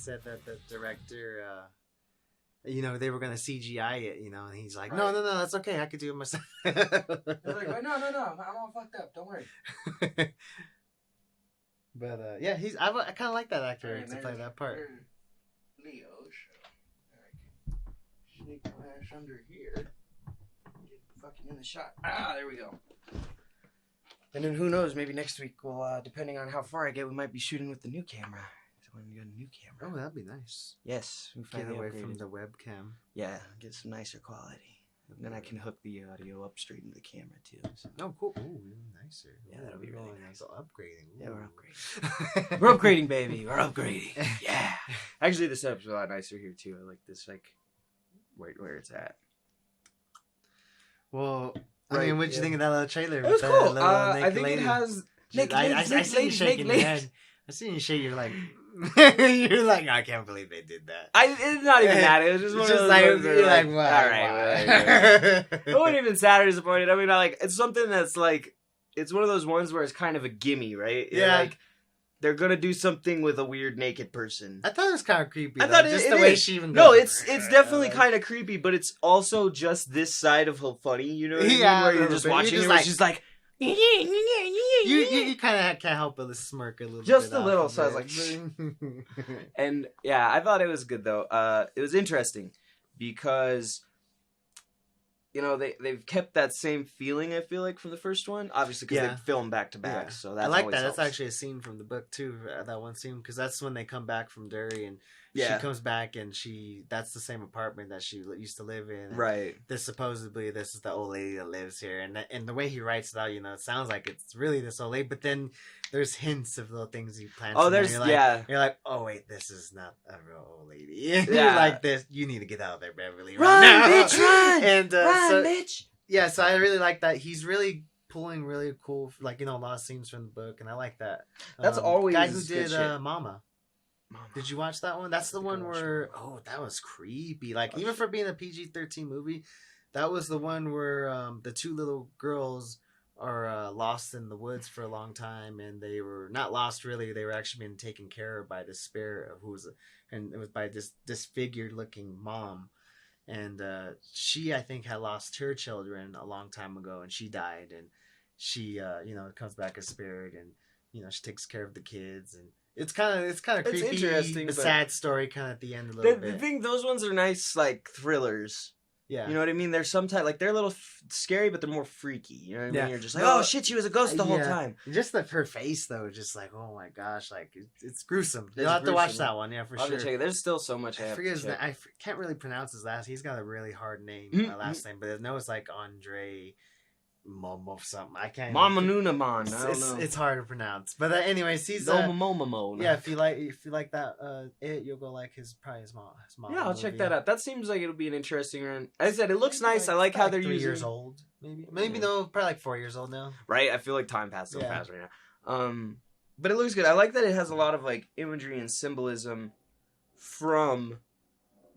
said that the director, they were gonna CGI it, and he's like, no, that's okay, I could do it myself. They're like, no, I'm all fucked up. Don't worry. But I kind of like that actor to play that part. Leo, I can sneak my ass under here. Get fucking in the shot. There we go. And then who knows? Maybe next week we'll, depending on how far I get, we might be shooting with the new camera. So when we get a new camera. Oh, that'd be nice. Yes, we get away from the webcam. Yeah, get some nicer quality. And then I can hook the audio up straight into the camera too. So. Oh, cool. Ooh, even nicer. Yeah, that'll be really nice. So upgrading. Ooh. Yeah, we're upgrading. We're upgrading, baby. We're upgrading. Yeah. Actually, the setup's a lot nicer here too. I like this, where it's at. Well, I mean, what'd you think of that little trailer? It was cool. I think it has. I see you shaking your head. I see you shake. You're like, I can't believe they did that. It's not even that. It was just one of those ones where like, all right. I wasn't even sad or disappointed. I mean, it's something that's it's one of those ones where it's kind of a gimme, right? Yeah. They're gonna do something with a weird naked person. I thought it was kind of creepy. I thought just it the way is. she even goes. No, it's definitely kind of creepy, but it's also just this side of her funny. You know what I mean? Where you're just watching it, where she's like. You kind of can't help but smirk a little. Just bit a little. So I was like, and yeah, I thought it was good though. It was interesting because. They've kept that same feeling, I feel like, from the first one. Obviously, because they filmed back to back. So that's I like that. Helps. That's actually a scene from the book, too. That one scene. Because that's when they come back from Derry. And she comes back and that's the same apartment that she used to live in. Right. This is the old lady that lives here. And the way he writes it out, it sounds like it's really this old lady. But then there's hints of little things he plants. Oh, there's, You're like, oh, wait, this is not a real old lady. You're like this. You need to get out of there, Beverly. Run, now. bitch, run! And, run, bitch! Yeah, so I really like that. He's really pulling really cool, a lot of scenes from the book, and I like that. That's always guy who did shit. Mama. Did you watch that one? That's the one where that was creepy. Even for being a PG-13 movie, that was the one where the two little girls are lost in the woods for a long time, and they were not lost really. They were actually being taken care of by this spirit and it was by this disfigured looking mom. And she, I think, had lost her children a long time ago, and she died. And she, comes back a spirit, and she takes care of the kids, and it's kind of creepy. It's interesting, the but sad story, kind of at the end a little bit. The thing, those ones are nice, thrillers. Yeah, you know what I mean. They're sometimes they're a little scary, but they're more freaky. You know what I mean? Yeah. You're just like, oh shit, she was a ghost the whole time. Just her face, though, just like, oh my gosh, it's gruesome. You'll have to watch that one, yeah, for sure. Check it. There's still so much. I can't really pronounce his last. He's got a really hard name, last name, but I know it's like Andre Momo something. I can't. Mama Nunaman. I don't know. It's hard to pronounce, but anyways, he's yeah. If you like that, you'll go like his mom. Yeah, I'll check that out. That seems like it'll be an interesting run. As I said, it looks nice. I like how they're 3 using. years old, maybe no, probably 4 years old now. Right, I feel like time passed so fast right now. But it looks good. I like that it has a lot of imagery and symbolism from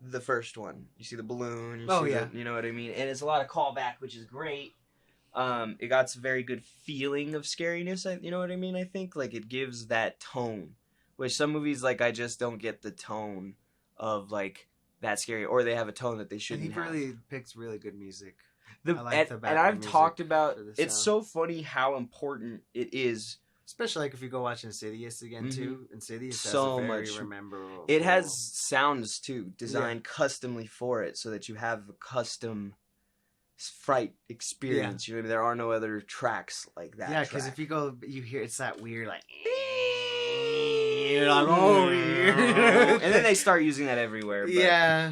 the first one. You see the balloon. You know what I mean, and it's a lot of callback, which is great. It got a very good feeling of scariness. You know what I mean? I think it gives that tone, which some movies I just don't get the tone of that scary, or they have a tone that they shouldn't. And he really picks really good music. And I've talked about it's so funny how important it is, especially if you go watch Insidious again too. Insidious so has a very much memorable. It has sounds too designed customly for it, so that you have a custom fright experience. You know, there are no other tracks like that. Yeah, because if you go, you hear it's that weird you're like, oh, and then they start using that everywhere.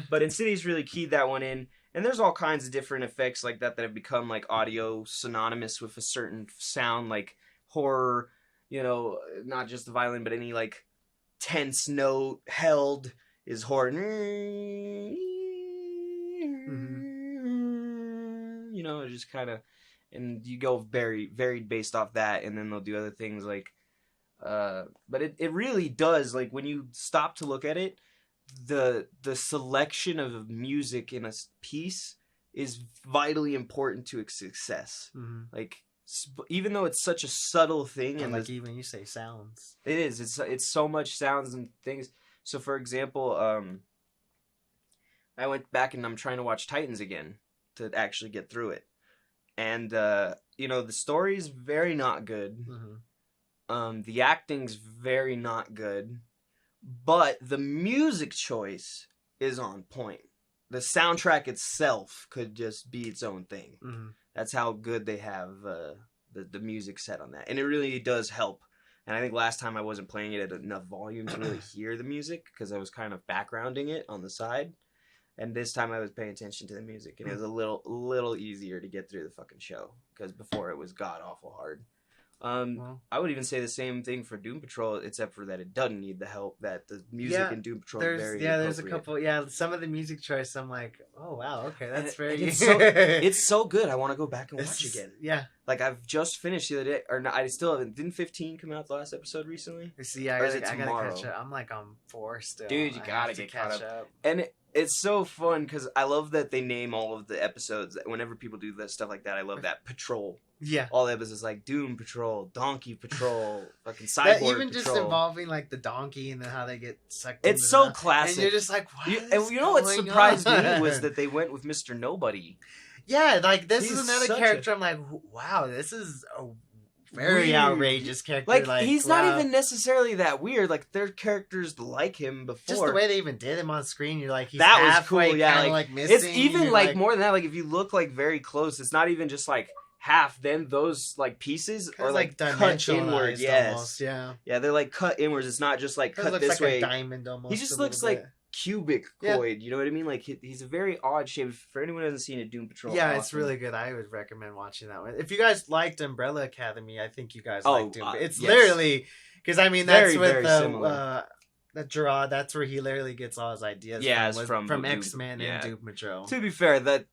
But Insidious really keyed that one in, and there's all kinds of different effects like that have become audio synonymous with a certain sound, like horror. Not just the violin, but any tense note held is horror. It just kind of, and you go very varied based off that, and then they'll do other things but it really does, when you stop to look at it, the selection of music in a piece is vitally important to its success. Even though it's such a subtle thing, and even you say sounds, it is. It's so much sounds and things. So, for example, I went back and I'm trying to watch Titans again to actually get through it. And, you know, the story's very not good. Mm-hmm. The acting's very not good. But the music choice is on point. The soundtrack itself could just be its own thing. Mm-hmm. That's how good they have the music set on that. And it really does help. And I think last time I wasn't playing it at enough volume to really hear the music because I was kind of backgrounding it on the side. And this time I was paying attention to the music, and it was a little easier to get through the fucking show because before it was god awful hard. I would even say the same thing for Doom Patrol, except for that it doesn't need the help that the music in Doom Patrol is very there's a couple. Yeah, some of the music choice, I'm like, oh wow, okay, that's very. It's so good. I want to go back and watch again. Yeah, like I've just finished the other day, or no, I still haven't. Didn't 15 come out the last episode recently? See, I gotta catch up. I'm like on 4 still. Dude, you gotta get caught up. And it's so fun because I love that they name all of the episodes. Whenever people do that stuff like that, I love that patrol. Yeah, all the episodes like Doom Patrol, Donkey Patrol, fucking Cyborg Patrol. Even just involving like the donkey and then how they get sucked. It's so classic. And you're just like, what? And you know what surprised me was that they went with Mr. Nobody. Yeah, like this is another character. I'm like, wow, this is a very weird, outrageous character. Like he's not even necessarily that weird. Like their characters like him before. Just the way they even did him on screen, you're like, he's that halfway, was cool. Yeah, like missing. It's even like more than that. Like if you look like very close, it's not even just like half. Then those like pieces are like cut inward. Yes, almost, yeah, they're like cut inwards. It's not just like cut this like way. A diamond almost. He just looks like cubic coid, you know what I mean? Like he's a very odd shape. For anyone who hasn't seen it, Doom Patrol. Yeah, it's really good. I would recommend watching that one. If you guys liked Umbrella Academy, I think you guys liked Doom. It's literally because I mean that's with that Gerard. That's where he literally gets all his ideas. From X-Men and Doom Patrol. To be fair, that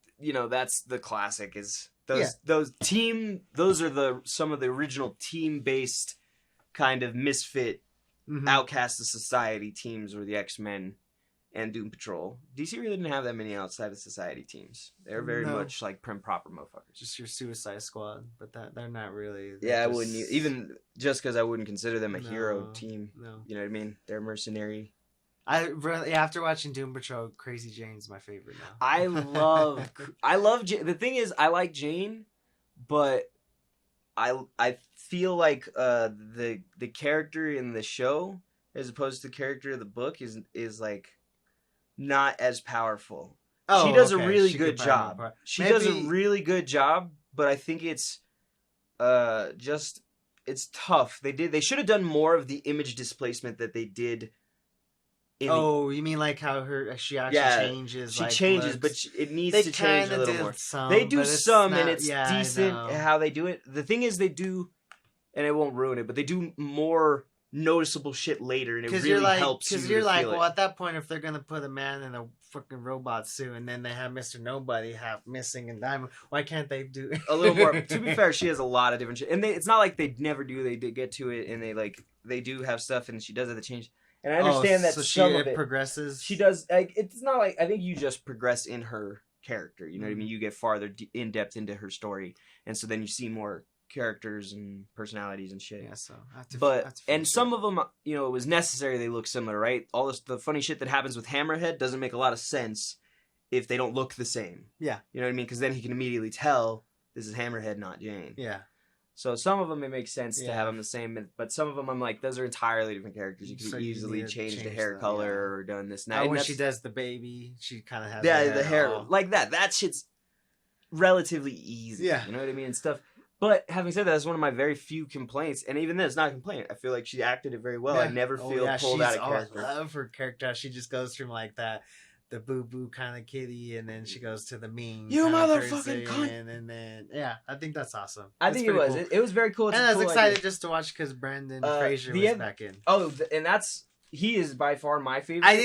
that's the classic. Is those are some of the original team based kind of misfit outcast of society teams were the X-Men and Doom Patrol. DC really didn't have that many outside of society teams. They're very much like prim proper motherfuckers. Just your Suicide Squad, but they're not really. I wouldn't even just because I wouldn't consider them a hero team. No, you know what I mean? They're mercenary. After watching Doom Patrol, Crazy Jane's my favorite now. I love Jane. The thing is, I like Jane, but I feel like the character in the show as opposed to the character of the book is like not as powerful. She does a really good job. She does a really good job, but I think it's it's tough. They should have done more of the image displacement that they did. You mean like how she actually changes? She changes, but it needs to change a little more. They do some, and it's decent how they do it. The thing is, they do, and it won't ruin it, but they do more noticeable shit later, and it really helps you. Because you're like, well, at that point, if they're gonna put a man in a fucking robot suit, and then they have Mr. Nobody half missing and diamond, why can't they do a little more? To be fair, she has a lot of different shit, and it's not like they never do. They did get to it, and they do have stuff, and she does have to change. And I understand that some of it progresses. She does. Like it's not like I think you just progress in her character. You know what I mean? You get farther in depth into her story, and so then you see more characters and personalities and shit. Yeah, so some of them, it was necessary. They look similar, right? All the funny shit that happens with Hammerhead doesn't make a lot of sense if they don't look the same. Yeah, you know what I mean? Because then he can immediately tell this is Hammerhead, not Jane. Yeah. So some of them it makes sense to have them the same, but some of them I'm like, those are entirely different characters. You could easily change the hair color or done this. Now when she does the baby, she kind of has the hair like that. That shit's relatively easy. Yeah, you know what I mean and stuff. But having said that, that's one of my very few complaints, and even then, it's not a complaint. I feel like she acted it very well. Yeah. I never feel pulled out of character. I love her character. She just goes from like that. The boo-boo kind of kitty, and then she goes to the mean you motherfucking cunt, and then I think that's awesome. I think it was cool. It was very cool. And I was excited just to watch because Brendan Fraser was back in. And he is by far my favorite. I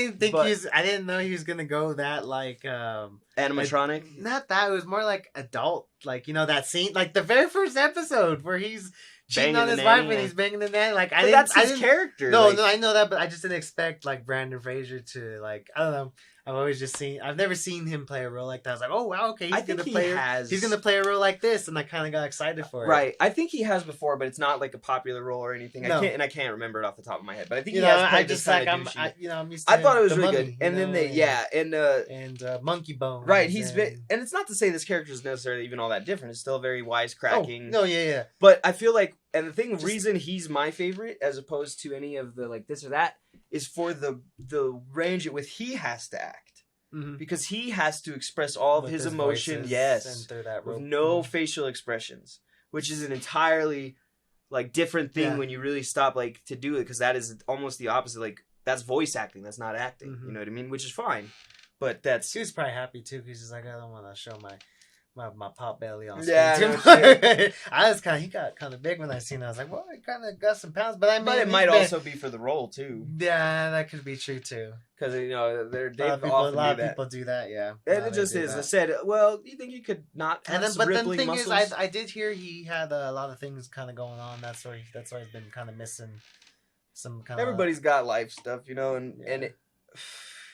didn't know he was gonna go that like animatronic. Not that, it was more like adult, like that scene, like the very first episode where he's cheating on his wife and he's banging the nanny. Like that's his character. No, I know that, but I just didn't expect like Brandon Fraser to like I don't know. always just seen. I've never seen him play a role like that. I was like, oh wow, okay, he's gonna play a role like this, and I kind of got excited for it. Right, I think he has before, but it's not like a popular role or anything. No. I can't remember it off the top of my head, but I think you he know, has played I this just kind like of douchey. I'm used to. I thought it was the really Mummy, good, and then and Monkey Bone. Right, and it's not to say this character is necessarily even all that different. It's still very wisecracking. Oh, no, yeah. But I feel like, and the reason he's my favorite as opposed to any of the like this or that is for the range at which he has to act. Mm-hmm. Because he has to express all of his emotion, with no facial expressions, which is an entirely like different thing when you really stop like to do it, because that is almost the opposite. Like that's voice acting, that's not acting. Mm-hmm. You know what I mean? Which is fine, but he was probably happy too, because he's like, I don't want to show my pot belly on screen. Yeah, he got kind of big when I seen it. I was like, well, he kind of got some pounds, but it might also be for the role too. Yeah, that could be true too. Because a lot of people do that. Yeah, and it just is. I said, well, you think you could not have some rippling muscles? Is, I did hear he had a lot of things kind of going on. That's why he's been kind of missing some kind. Everybody's got life stuff, you know, and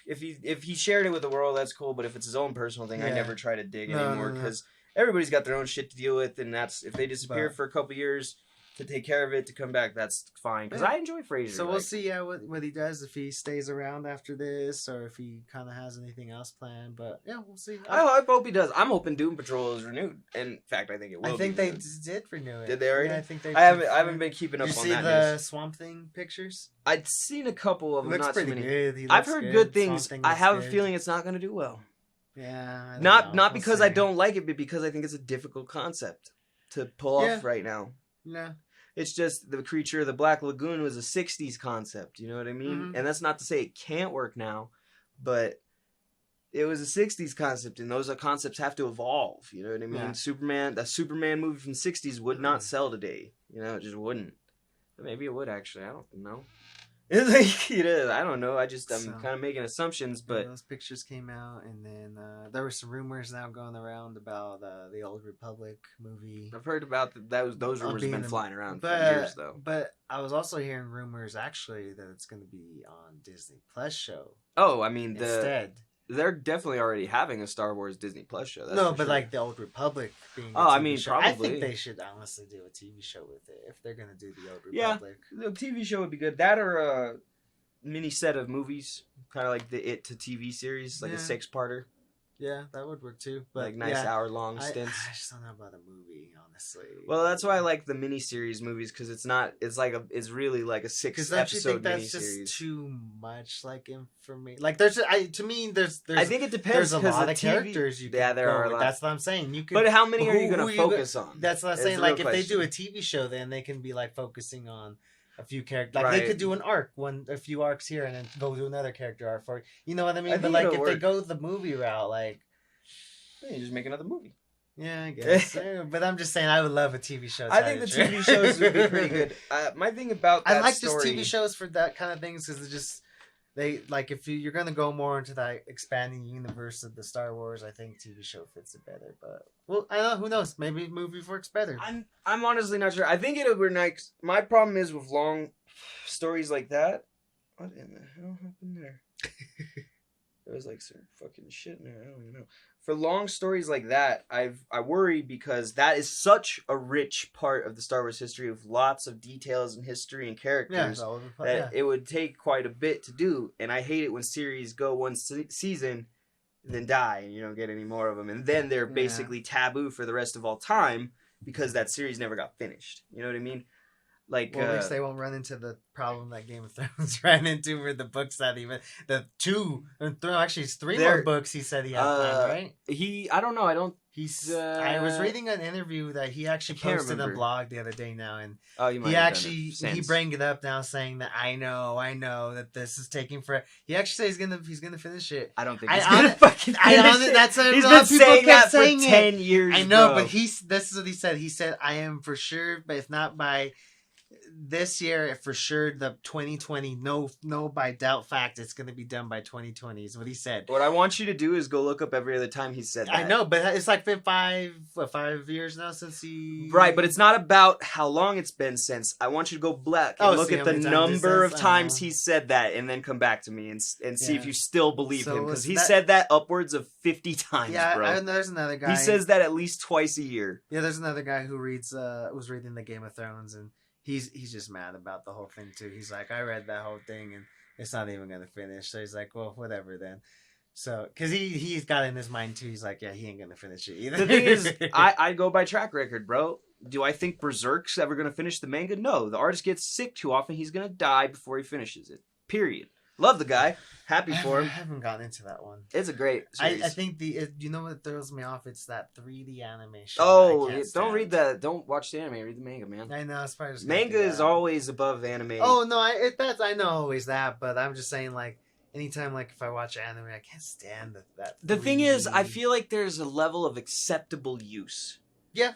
if he shared it with the world, that's cool. But if it's his own personal thing, I never try to dig anymore, because everybody's got their own shit to deal with, and that's if they disappear for a couple years to take care of it, to come back, that's fine. Because I enjoy Frasier. So we'll see what he does, if he stays around after this, or if he kind of has anything else planned. But yeah, we'll see. I hope he does. I'm hoping Doom Patrol is renewed. In fact, I think it will. I think they did renew it. Did they already? Yeah, I think they. I haven't been keeping up on that. You see the Swamp Thing pictures? I'd seen a couple of them. Not too many. Good. I've heard good things. I have a feeling it's not going to do well. Yeah. Not because I don't like it, but because I think it's a difficult concept to pull off right now. Yeah. It's just the creature, the Black Lagoon was a 60s concept, you know what I mean? Mm-hmm. And that's not to say it can't work now, but it was a 60s concept, and those concepts have to evolve, you know what I mean? Yeah. The Superman movie from the 60s would not sell today, you know, it just wouldn't. But maybe it would, actually, I don't know. It's like, I don't know, I'm kind of making assumptions, but... Those pictures came out, and then there were some rumors now going around about the Old Republic movie. I've heard about those rumors have been flying around for years, though. But I was also hearing rumors, actually, that it's going to be on Disney Plus show. Oh, I mean, instead. They're definitely already having a Star Wars Disney Plus show. That's but like the Old Republic being show. Probably. I think they should honestly do a TV show with it, if they're going to do the Old Republic. Yeah, the TV show would be good. That or a mini set of movies, kind of like the It to TV series, like a 6-parter. Yeah, that would work too. But like nice hour-long stints. I just don't know about a movie, honestly. Well, that's why I like the miniseries movies, because it's really like a 6-episode miniseries. Because don't you think that's just too much like information? Like there's I think it depends. There's a lot of characters you can there are a lot. That's what I'm saying. You can, but how many are you going to focus on? That's what I'm saying. Like if they do a TV show, then they can be like focusing on a few characters. Like they could do an arc, a few arcs here, and then go do another character arc for you know what I mean. But like if they go the movie route, like you just make another movie. Yeah, I guess. But I'm just saying, I would love a TV show. I think the TV shows would be pretty good. My thing about that I like just TV shows for that kind of things, because if you're gonna go more into that expanding universe of the Star Wars, I think TV show fits it better. But well, I don't know. Who knows? Maybe movie works better. I'm honestly not sure. I think it would be nice. My problem is with long stories like that. What in the hell happened there? There was like some fucking shit in there. I don't even know. For long stories like that, I worry, because that is such a rich part of the Star Wars history, of lots of details and history and characters that it would take quite a bit to do. And I hate it when series go one season and then die, and you don't get any more of them, and then they're basically taboo for the rest of all time because that series never got finished. You know what I mean? Like, at least they won't run into the problem that Game of Thrones ran into with the books that it's 3 more books he said he had planned, right? I don't know. I was reading an interview that he actually posted on a blog the other day now, and he bring it up now, saying that I know that this is taking forever. He actually said he's gonna finish it. I don't think he's gonna fucking finish it. That's what he's been saying that for 10 years. I know, but this is what he said. He said, I am for sure, but if not by this year for sure. The 2020, no, by doubt fact, it's going to be done by 2020. Is what he said. What I want you to do is go look up every other time he said that. I know, but it's like been 5 years now since he. Right, but it's not about how long it's been since. I want you to go back and look at the number of times he said that, and then come back to me and see if you still believe him, because he said that upwards of 50 times. Yeah, bro. and there's another guy. He says that at least twice a year. Yeah, there's another guy who was reading the Game of Thrones, and he's just mad about the whole thing too. He's like, I read that whole thing, and it's not even gonna finish. So he's like, well, whatever then. So, because he's got in his mind too, he's like, yeah, he ain't gonna finish it either. The thing is, I go by track record, bro. Do I think Berserk's ever gonna finish the manga? No, the artist gets sick too often. He's gonna die before he finishes it. Period. Love the guy. Happy for him. I haven't gotten into that one. It's a great series. I think you know what throws me off? It's that 3D animation. Oh, don't read that. Don't watch the anime. Read the manga, man. I know. It's probably just manga is always above anime. Oh no, I know always that, but I'm just saying like. Anytime, like, if I watch anime, I can't stand that. The thing is, I feel like there's a level of acceptable use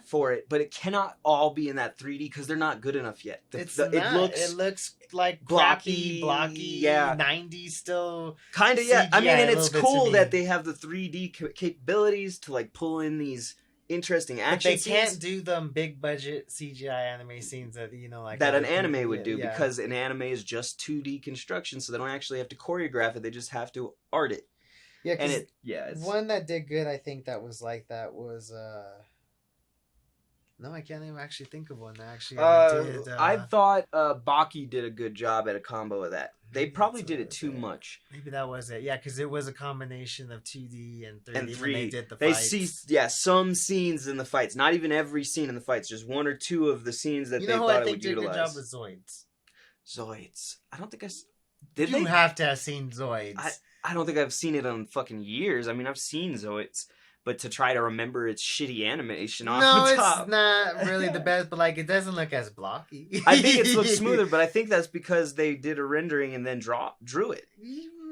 for it, but it cannot all be in that 3D because they're not good enough yet. It looks like blocky, yeah. 90s still. Kind of, yeah. I mean, and it's cool that they have the 3D capabilities to, like, pull in these interesting action scenes. They can't do them big budget CGI anime scenes that like that an anime would do because an anime is just 2D construction, so they don't actually have to choreograph it. They just have to art it. Yeah, and it's one that did good. I think that was like that was. No, I can't even actually think of one that actually did. I thought Baki did a good job at a combo of that. They probably did it too much. Maybe that was it. Yeah, because it was a combination of 2D and 3D. And 3D. When they did the fights. They see, some scenes in the fights. Not even every scene in the fights. Just one or two of the scenes that they thought it would utilize. You know who I think did a good job with Zoids? Zoids. I don't think You have to have seen Zoids. I don't think I've seen it in fucking years. I mean, I've seen Zoids. But to try to remember its shitty animation off the top. It's not really the best, but like it doesn't look as blocky. I think it looks smoother, but I think that's because they did a rendering and then drew it.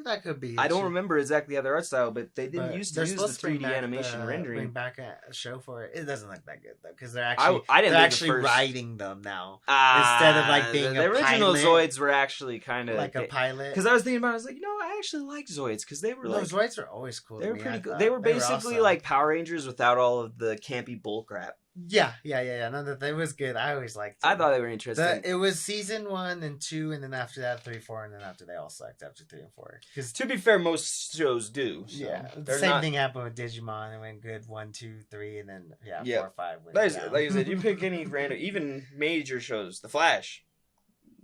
That could be. I don't remember exactly how their art style, but they didn't used to use the 3D animation rendering. Bring back a show for it. It doesn't look that good though, because they're actually writing them now instead of like being the original Zoids were actually kind of like a pilot. Because I was thinking about, I was like, I actually like Zoids because they were Zoids are always cool. They were pretty good. They were basically like Power Rangers without all of the campy bull crap. Yeah. No, that was good. I always liked it. I thought they were interesting. It was season 1 and 2, and then after that 3, 4, and then after they all sucked after 3 and 4. Because to be fair, most shows do. So yeah, the same thing happened with Digimon. It went good 1, 2, 3, and then 4, 5 went down. Like I said, you pick any random, even major shows. The Flash,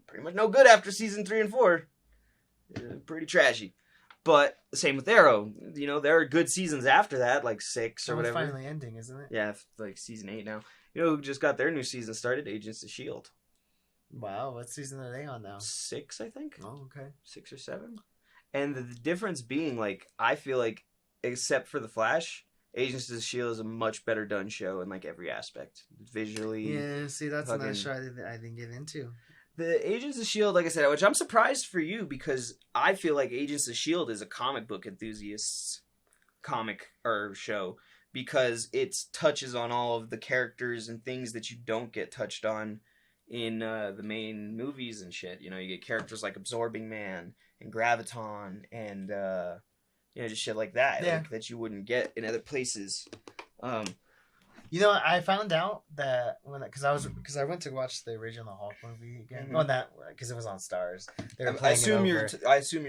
pretty much no good after season 3 and 4. Pretty trashy. But same with Arrow. There are good seasons after that, like 6 or whatever. It's finally ending, isn't it? Yeah, like season 8 now. Who just got their new season started? Agents of S.H.I.E.L.D. Wow, what season are they on now? 6, I think. Oh, okay. 6 or 7. And the difference being, like, I feel like, except for The Flash, Agents of S.H.I.E.L.D. is a much better done show in, like, every aspect. Visually. Yeah, see, that's another show I didn't get into. The Agents of S.H.I.E.L.D., like I said, which I'm surprised for you because I feel like Agents of S.H.I.E.L.D. is a comic book enthusiast's comic or show because it touches on all of the characters and things that you don't get touched on in the main movies and shit. You get characters like Absorbing Man and Graviton and, just shit like that, like, that you wouldn't get in other places. I found out that because I went to watch the original Hulk movie again. Mm-hmm. Well, because it was on Stars. I assume you're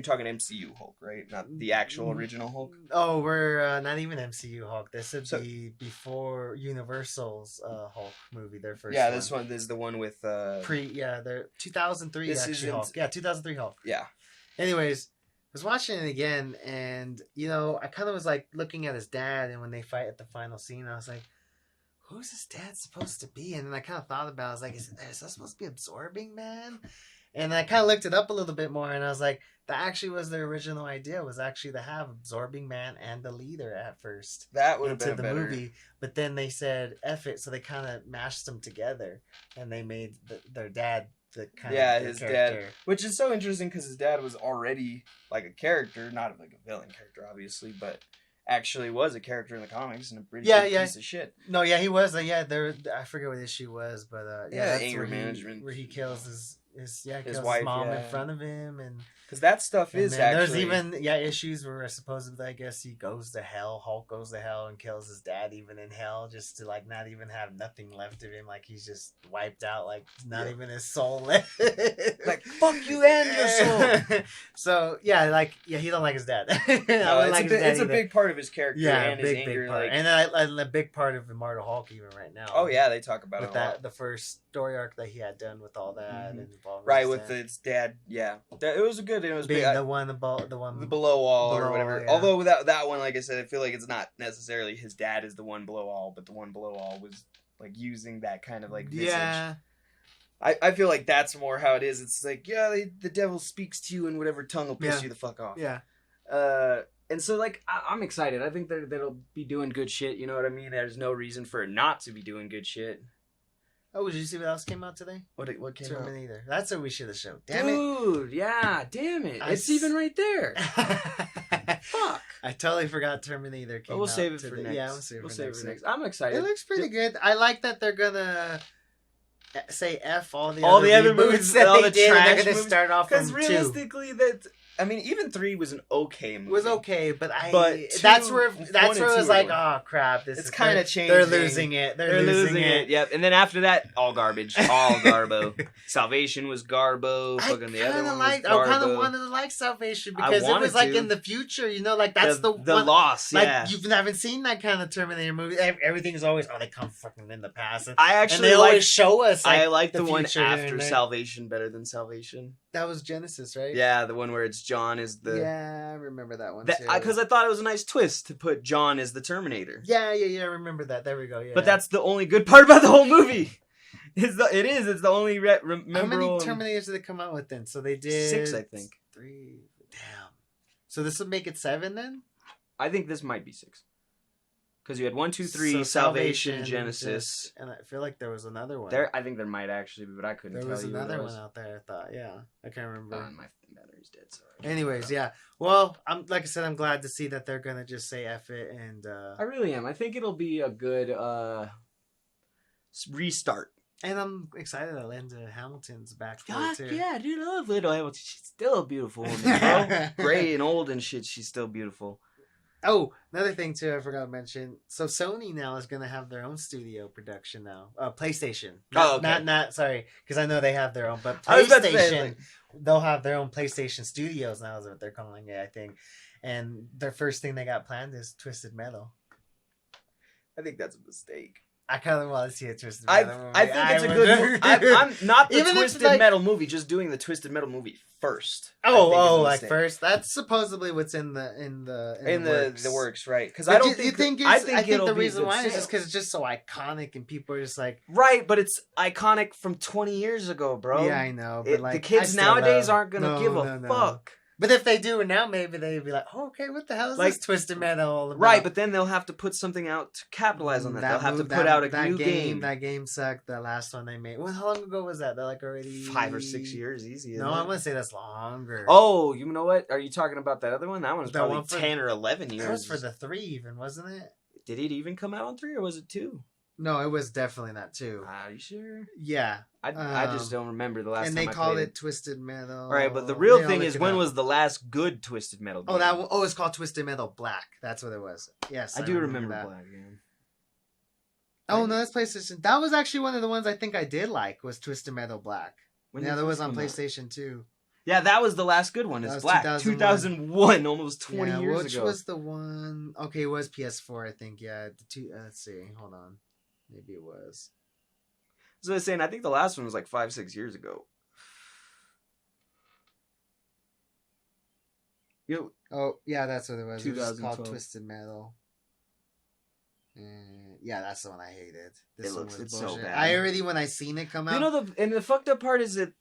talking MCU Hulk, right? Not the actual original Hulk. Oh, we're not even MCU Hulk. This would be before Universal's Hulk movie. Their first. Yeah, this is the one with their 2003 Hulk. Yeah, 2003 Hulk. Yeah. Anyways. I was watching it again, and I kind of was like looking at his dad, and when they fight at the final scene, I was like, who's his dad supposed to be? And then I kind of thought about it. I was like, is that supposed to be Absorbing Man? And I kind of looked it up a little bit more, and I was like, that actually was their original idea, was actually to have Absorbing Man and the leader at first. That would have been the movie. But then they said, F it, so they kind of mashed them together, and they made their dad the kind of his character. Dad, which is so interesting because his dad was already like a character, not like a villain character, obviously, but actually was a character in the comics and a pretty piece of shit. No, yeah, he was. I forget what issue was, but that's anger management where he kills his wife, his mom in front of him, and because that stuff is actually. There's even issues where supposedly I guess he goes to hell. Hulk goes to hell and kills his dad even in hell, just to like not even have nothing left of him, like he's just wiped out, like not even his soul left. Like fuck you and your soul. So he don't like his dad. It's a big part of his character and his anger, part. And a big part of Immortal Hulk even right now. Oh yeah, they talk about with it a lot. The first story arc that he had done with all that and right with his dad. Yeah, it was good. It was being big. the one below all or whatever. Yeah. Although without that one, like I said, I feel like it's not necessarily his dad is the one below all, but the one below all was like using that kind of like visage. Yeah. I feel like that's more how it is. It's like the devil speaks to you in whatever tongue will piss you the fuck off. Yeah. And so like I'm excited. I think that'll be doing good shit. You know what I mean? There's no reason for it not to be doing good shit. Oh, did you see what else came out today? What came out? Terminator. That's what we should have shown. Dude, yeah, damn it. It's even right there. Fuck. I totally forgot Terminator came out. We'll save it for next. Yeah, we'll save it for next. I'm excited. It looks pretty good. I like that they're gonna say F all the other movies that all they the did. trash They're gonna start off from 2. Because realistically, even 3 was an okay movie. It was okay, but that's where it was like, oh crap, it's kind of changing. They're losing it. They're losing it. Yep. And then after that, all garbage, all garbo. Salvation was garbo. Fucking the other one was garbo. I kind of wanted to like Salvation because it was like in the future, like that's the one, loss. Yeah, like you haven't seen that kind of Terminator movie. Everything's always they come fucking in the past. And they always show us. I like the one after Salvation better than Salvation. That was Genesis, right? Yeah, the one where it's John is the... Yeah, I remember that one too. Because I thought it was a nice twist to put John as the Terminator. Yeah, I remember that. There we go, yeah. But that's the only good part about the whole movie. It's the only memorable... How many Terminators did they come out with then? So they did... 6, I think. 3... Damn. So this would make it 7 then? I think this might be 6. Because you had 1, 2, 3, Salvation, Genesis. And I feel like there was another one. I think there might actually be, but I couldn't tell you. There was another one out there, I thought. Yeah. I can't remember. My battery's dead, sorry. Anyways, yeah. Well, like I said, I'm glad to see that they're going to just say F it. And I really am. I think it'll be a good restart. And I'm excited that Linda Hamilton's back for it, too. Yeah, dude, I love Linda Hamilton. She's still a beautiful woman, bro. Gray and old and shit, she's still beautiful. Oh, another thing too I forgot to mention. So Sony now is going to have their own studio production now. PlayStation. Not sorry, because I know they have their own, but PlayStation, they'll have their own PlayStation Studios now is what they're calling it, I think. And their first thing they got planned is Twisted Metal. I think that's a mistake. I kind of want to see a Twisted Metal movie. I think it's a good movie. I'm not the Twisted Metal movie, just doing the Twisted Metal movie first. Like first. That's supposedly what's in the works, right? Because I think the reason why is just because it's just so iconic and people are just like right, but it's iconic from 20 years ago, bro. Yeah, I know. But the kids nowadays aren't gonna give a fuck. But if they do it now, maybe they'd be like, oh, okay, what the hell is this Twisted Metal all about? Right, but then they'll have to put something out to capitalize on that. They'll have to put out a new game. That game sucked. The last one they made. Well, how long ago was that? They're like already 5 or 6 years, easy. No, I'm gonna say that's longer. Oh, you know what? Are you talking about that other one? That one's probably 10 or 11 years. That was for the 3 even, wasn't it? Did it even come out on 3 or was it 2? No, it was definitely not 2. Are you sure? Yeah. I just don't remember the last time and I they played called it Twisted Metal. All right, but the real thing is, when was the last good Twisted Metal game? It's called Twisted Metal Black. That's what it was. Yes, I do remember that. Black game. Oh, no, that's PlayStation. That was actually one of the ones I think I did like, was Twisted Metal Black. That was on PlayStation 2. Yeah, that was the last good one. It's Black. 2001, almost 20 years ago. Which was the one... Okay, it was PS4, I think. Yeah, let's see. Hold on. Maybe it was. So I was saying, I think the last one was like 5-6 years ago. Oh, yeah, that's what it was. It was called Twisted Metal. Yeah, that's the one I hated. It's so bad. When I seen it come out. And the fucked up part is that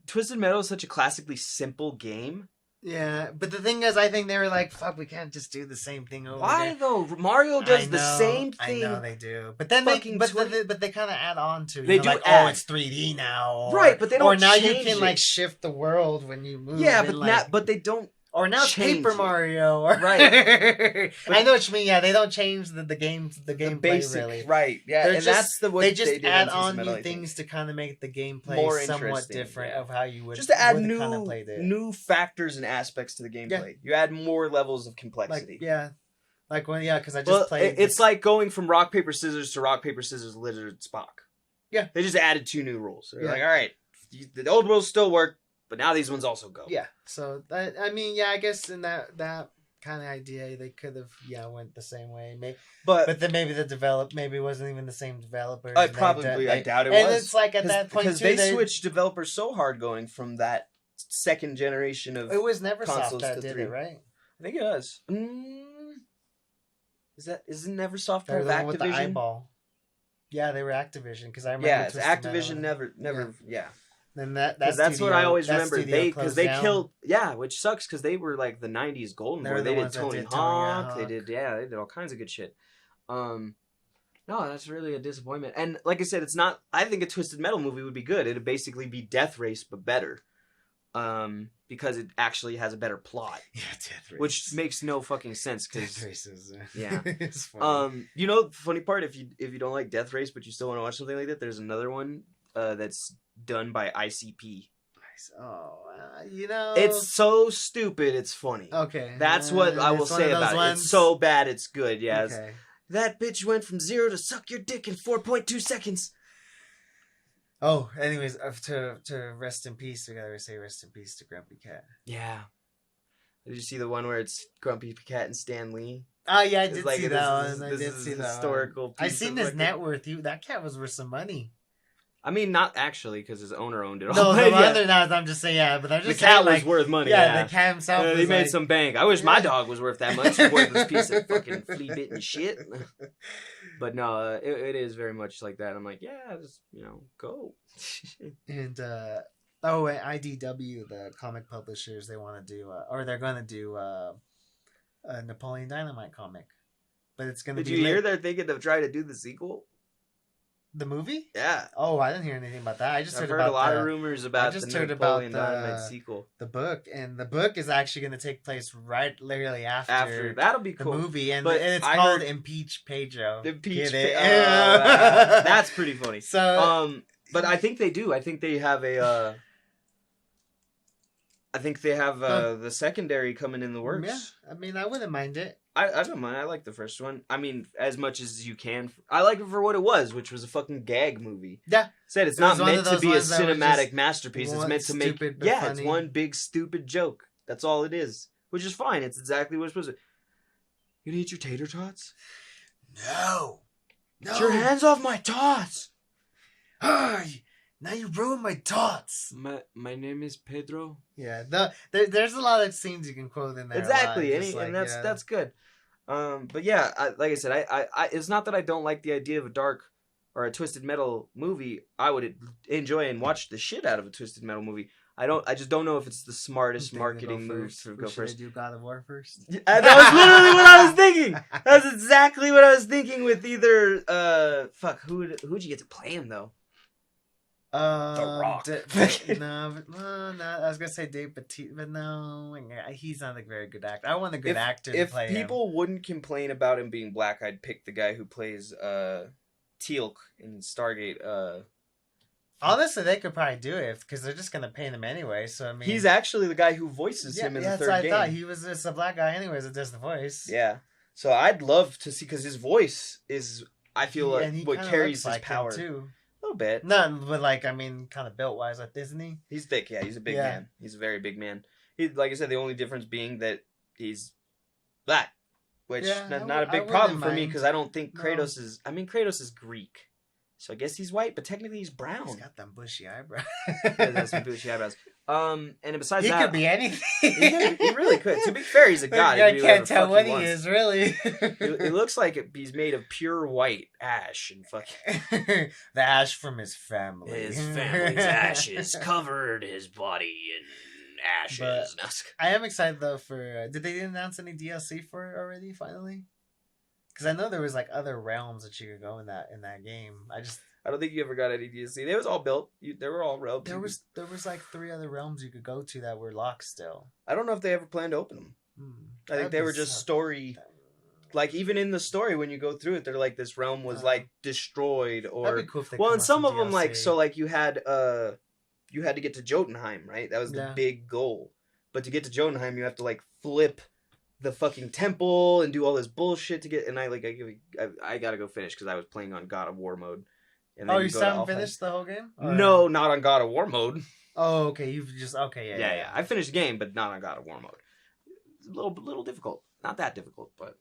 Twisted Metal is such a classically simple game. Yeah, but the thing is, I think they were like, fuck, we can't just do the same thing over Why again. Though? Mario does the same thing. I know they do. But then they kind of add on to they do like, oh, it's 3D now. Right, but they don't Or now you can like shift the world when you move. Yeah, but they don't Or now it's Paper it. Mario. Or... Right. I know what you mean. Yeah, they don't change the gameplay basic, really. Right. Yeah, and that's the they just add on new things to kind of make the gameplay more somewhat different of how you would just to add new factors and aspects to the gameplay. Yeah. You add more levels of complexity. Because I just played. It's like going from rock paper scissors to rock paper scissors lizard Spock. Yeah, they just added 2 new rules. They're like, all right, the old rules still work, but now these ones also go. Yeah. So I guess in that kind of idea, they could have went the same way. But then maybe maybe it wasn't even the same developer. I doubt it was. And it's like at that point because they switched developers so hard going from that second generation of it was Neversoft that did it, right? I think it was. Isn't Neversoft part of Activision? With the eyeball. Yeah, they were Activision because I remember. Yeah, it's Activision. Never. Yeah. Then that's what I always remember. Because they killed. Yeah, which sucks because they were like the '90s golden boy. They did Tony Hawk. They did all kinds of good shit. No, that's really a disappointment. And like I said, it's not. I think a Twisted Metal movie would be good. It'd basically be Death Race but better. Because it actually has a better plot. Yeah, Death Race. Which makes no fucking sense. Death Race is... yeah. It's funny. You know, the funny part, if you don't like Death Race, but you still want to watch something like that, there's another one that's done by ICP. Oh, It's so stupid, it's funny. Okay. That's what I will say about it. It's so bad, it's good, yeah. Okay. That bitch went from 0 to suck your dick in 4.2 seconds. Oh, anyways, to rest in peace, we gotta say rest in peace to Grumpy Cat. Yeah. Did you see the one where it's Grumpy Cat and Stan Lee? Oh, yeah, I did see that one. I did see that historical one. I seen his net worth. That cat was worth some money. I mean, not actually, because his owner owned it all. No, I'm just saying, but I'm just the cat was worth money. Yeah, the cat himself. He made some bank. I wish my dog was worth that much. Worthless piece of fucking flea bitten shit. But no, it is very much like that. I'm like, yeah, just go. And IDW, the comic publishers, they want to do, or they're going to do a Napoleon Dynamite comic, but it's going to be. Did you hear they're thinking of trying to do the sequel? The movie? Yeah. Oh, I didn't hear anything about that. I just heard a lot of rumors about the Napoleon Dynamite sequel. The book, and the book is actually going to take place literally after that'll be cool. The movie, and it's called Impeach Pedro. Impeach Pedro. That's pretty funny. So, but I think they do. I think they have a. I think they have the secondary coming in the works. Yeah, I mean, I wouldn't mind it. I don't mind. I like the first one. I mean, as much as you can. I like it for what it was, which was a fucking gag movie. Yeah. Said it's not meant to be a cinematic masterpiece. It's meant to make... Yeah, funny. It's one big stupid joke. That's all it is. Which is fine. It's exactly what it's supposed to... You gonna eat your tater tots? No. Get your hands off my tots! Now you ruined my tots. My name is Pedro. Yeah, there's a lot of scenes you can quote in there. Exactly, and that's good. But yeah, like I said, I it's not that I don't like the idea of a dark or a Twisted Metal movie. I would enjoy and watch the shit out of a Twisted Metal movie. I just don't know if it's the smartest marketing move to go first. Do God of War first? That was literally what I was thinking. That's exactly what I was thinking with either who'd you get to play him though? The Rock. No, I was gonna say Dave Bautista, but no, he's not a very good actor. I want a good actor to play him. If people wouldn't complain about him being black, I'd pick the guy who plays Teal'c in Stargate. Honestly, they could probably do it because they're just gonna pay him anyway. So I mean, he's actually the guy who voices him in the third game. I thought he was just a black guy, anyways. That does the voice. Yeah, so I'd love to see because his voice is, I feel like what carries his power too. A little bit. No, but like I mean, kind of built wise, like isn't he? He's thick. Yeah, he's a big man. He's a very big man. He, like I said, the only difference being that he's black, which not a big problem for me because I don't think Kratos is. I mean, Kratos is Greek. So I guess he's white, but technically he's brown. He's got them bushy eyebrows. He has some bushy eyebrows. And besides he that... could be anything. He really could. To be fair, he's a god. I can't tell what he is, really. It looks like he's made of pure white ash and fucking... The ash from his family. His family's ashes covered his body in ashes. But I am excited, though, for... did they announce any DLC for it already, finally? Because I know there was like other realms that you could go in that game. I don't think you ever got any DLC. They was all built. They were all realms. There was like 3 other realms you could go to that were locked still. I don't know if they ever planned to open them. I think they were just story. Like even in the story, when you go through it, they're like this realm was like destroyed, or that'd be cool if they and some of DLC. them like so like you had to get to Jotunheim, right? That was the big goal. But to get to Jotunheim, you have to like flip the fucking temple and do all this bullshit to get. And I gotta go finish because I was playing on God of War mode. And then you still haven't finished the whole game? Or? No, not on God of War mode. Oh, okay. You've just yeah. I finished the game, but not on God of War mode. It's a little difficult. Not that difficult, but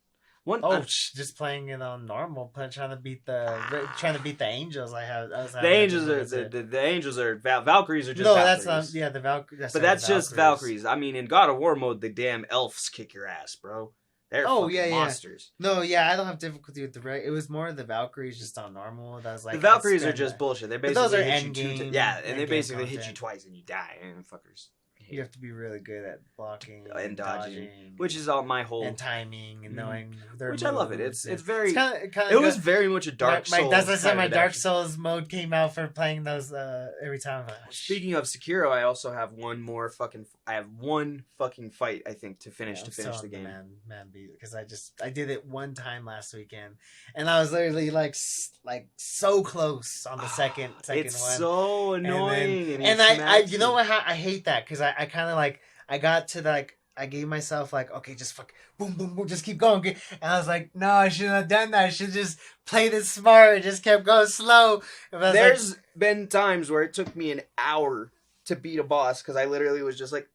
just playing it on normal, trying to beat the angels. The angels are Valkyries are just no, Valkyries. That's not the Valkyries. But that's just Valkyries. I mean, in God of War mode, the damn elves kick your ass, bro. They're monsters. No, I don't have difficulty with the it was more the Valkyries just on normal. That was like the Valkyries are just bullshit. They basically those are hit you and they basically hit you twice and you die. And fuckers. You have to be really good at blocking and dodging, which is all my whole and timing and knowing their which moves. I love it. It's very. It good. Was very much a Dark Souls. That's what I said. My Dark Souls mode came out for playing those every time. Speaking of Sekiro, I also have one fucking fight I think to finish the game. Man, because I did it one time last weekend, and I was literally like so close on the second it's one. So annoying. And I you know what? I hate that because I kind of like I got to I gave myself like, okay, just boom, boom, boom, just keep going. And I was like, no, I shouldn't have done that. I should just played it smart and just kept going slow. There's been times where it took me an hour to beat a boss because I literally was just like,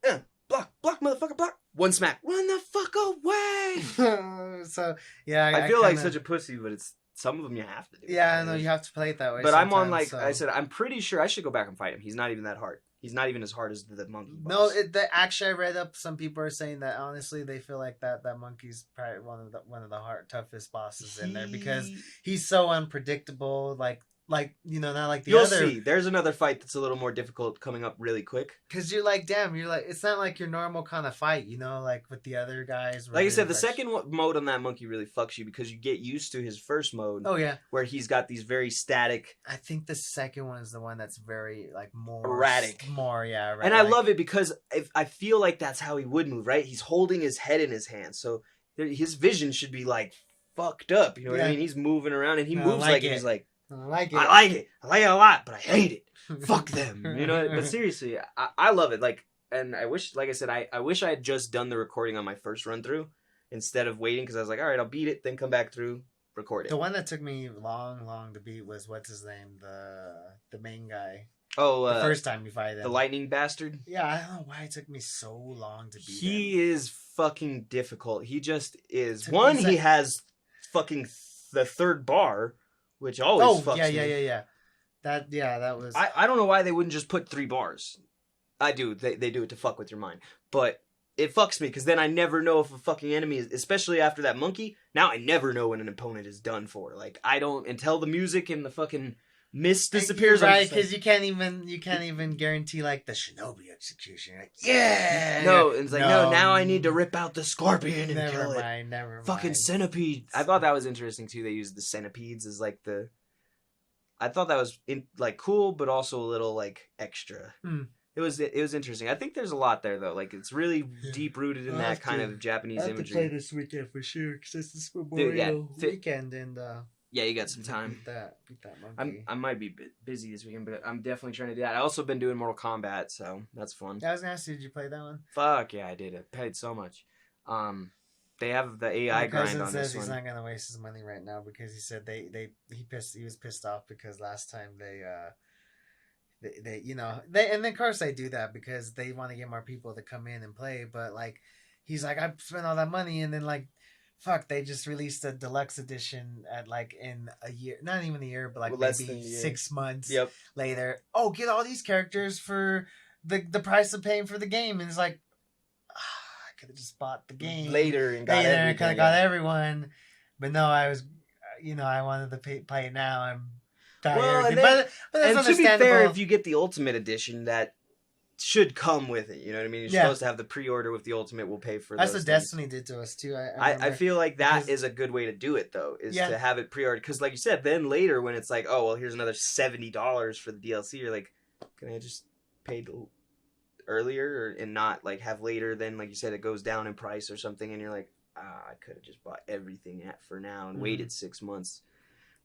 block, motherfucker, block. One smack, run the fuck away. So, yeah. I feel like such a pussy, but it's some of them you have to do. Yeah, I know, you have to play it that way. But I'm on I said, I'm pretty sure I should go back and fight him. He's not even that hard. He's not even as hard as the monkey boss. No, actually I read up. Some people are saying that honestly they feel like that monkey's probably one of the toughest bosses in there because he's so unpredictable. Like not like the other. You'll see. There's another fight that's a little more difficult coming up really quick. Because you're like, damn, it's not like your normal kind of fight, like with the other guys. Like I said, the second mode on that monkey really fucks you because you get used to his first mode. Oh yeah, where he's got these very static. I think the second one is the one that's very more erratic. Erratic. And I love it because I feel like that's how he would move. Right, he's holding his head in his hand, so his vision should be like fucked up. You know what I mean? He's moving around and he moves like he's like. I like it. I like it a lot, but I hate it. Fuck them. But seriously, I love it. And I wish, like I said, I wish I had just done the recording on my first run through instead of waiting because I was like, all right, I'll beat it, then come back through, record it. The one that took me long to beat was what's his name, the main guy. Oh, the first time you fight him, the lightning bastard. Yeah, I don't know why it took me so long to beat him. He is fucking difficult. He just is. He has fucking the third bar. Which always fucks me. Yeah. That was... I don't know why they wouldn't just put 3 bars. I do. They do it to fuck with your mind. But it fucks me, because then I never know if a fucking enemy is... Especially after that monkey, now I never know when an opponent is done for. Like, I don't... Until the music and the fucking mist disappears... Right, because you can't even guarantee, like, the shinobi execution. You're like, yeah! No, it's like, no, now I need to rip out the scorpion and kill it. Never mind. Fucking centipede. I thought that was interesting, too. They used the centipedes as, like, the... I thought that was, cool, but also a little, like, extra. It was interesting. I think there's a lot there, though. Like, it's really deep-rooted in that kind of Japanese imagery. I have to play this weekend for sure, because this is Memorial weekend, and... Yeah, you got some time. Beat that monkey. I might be busy this weekend, but I'm definitely trying to do that. I also been doing Mortal Kombat, so that's fun. I was gonna ask you, did you play that one? Fuck yeah, I did. I paid so much. They have the AI grind on this one. He's not gonna waste his money right now because he said he was pissed off because last time they and of course they do that because they want to get more people to come in and play, but like he's like, I spent all that money and then like. Fuck, they just released a deluxe edition at in a year, not even a year, but maybe 6 months later. Oh, get all these characters for the price of paying for the game. And it's like, I could have just bought the game later and got everyone. But no, I was, I wanted to play it now. I'm tired. Well, but that's and to be fair, if you get the Ultimate Edition, that should come with it. You know what I mean? You're supposed to have the pre-order with the ultimate. We'll pay for. That's what Destiny did to us too. I feel like that is a good way to do it though, is to have it pre-ordered. Because like you said, then later when it's like, oh well, here's another $70 for the DLC, you're like, can I just pay earlier and not like have later? Then like you said, it goes down in price or something, and you're like, I could have just bought everything for now and waited 6 months.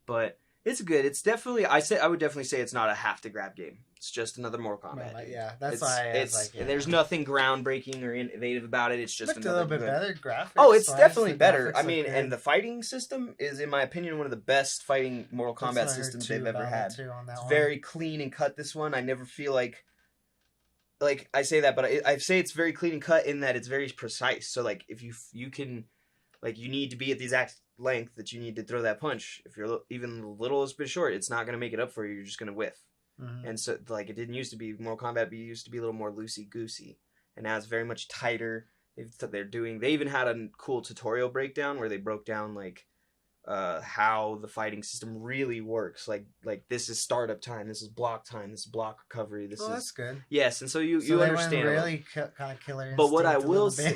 But it's good. It's definitely I would definitely say it's not a have to grab game. It's just another Mortal Kombat. Right, yeah, that's why I was like, there's nothing groundbreaking or innovative about it. It's just a little bit better graphics. Oh, it's definitely better. I mean, and the fighting system is, in my opinion, one of the best fighting Mortal Kombat systems they've ever had. It's very clean and cut. This one, I never feel like I say that, but I say it's very clean and cut in that it's very precise. So like if you can, like you need to be at the exact length that you need to throw that punch. If you're even the littlest bit short, it's not going to make it up for you. You're just going to whiff. Mm-hmm. And so like it didn't used to be Mortal Kombat, but it used to be a little more loosey goosey, and now it's very much tighter. They even had a cool tutorial breakdown where they broke down like how the fighting system really works. Like this is startup time, this is block time, this is block recovery. That's good. Yes, and so you understand. Really kind of killer instinct. But what I will say,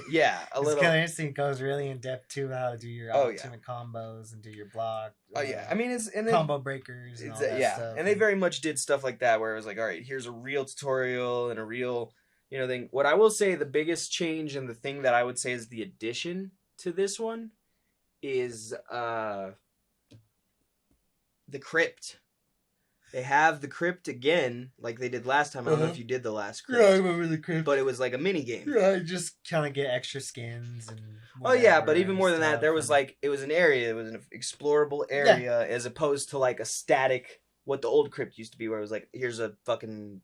a little killer instinct goes really in depth too. How to do your ultimate combos and do your block. Oh yeah, I mean combo breakers. And all that stuff. And they very much did stuff like that where it was like, all right, here's a real tutorial and a real thing. What I will say, the biggest change and the thing that I would say is the addition to this one is the crypt. They have the crypt again, like they did last time. I don't know if you did the last crypt. Yeah, I remember the crypt. But it was like a mini game. Yeah, you just kind of get extra skins and. Oh yeah, but even more than that, there was like it was an area. It was an explorable area as opposed to like a static. What the old crypt used to be, where it was like, here's a fucking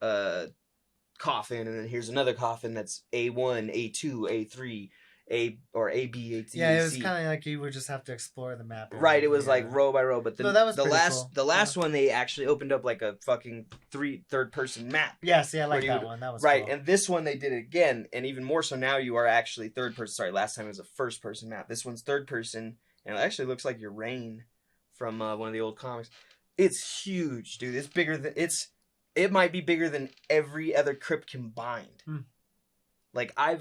coffin, and then here's another coffin that's A1, A2, A3. A or A B A T. Yeah, it was kind of like you would just have to explore the map. Right, it was like row by row, but that was the last one they actually opened up like a fucking third person map. Yeah, see, I like that one. That was right, cool. And this one they did it again, and even more so now you are actually third person. Sorry, last time it was a first person map. This one's third person, and it actually looks like your Rain from one of the old comics. It's huge, dude. It's bigger than it might be bigger than every other crypt combined. Like I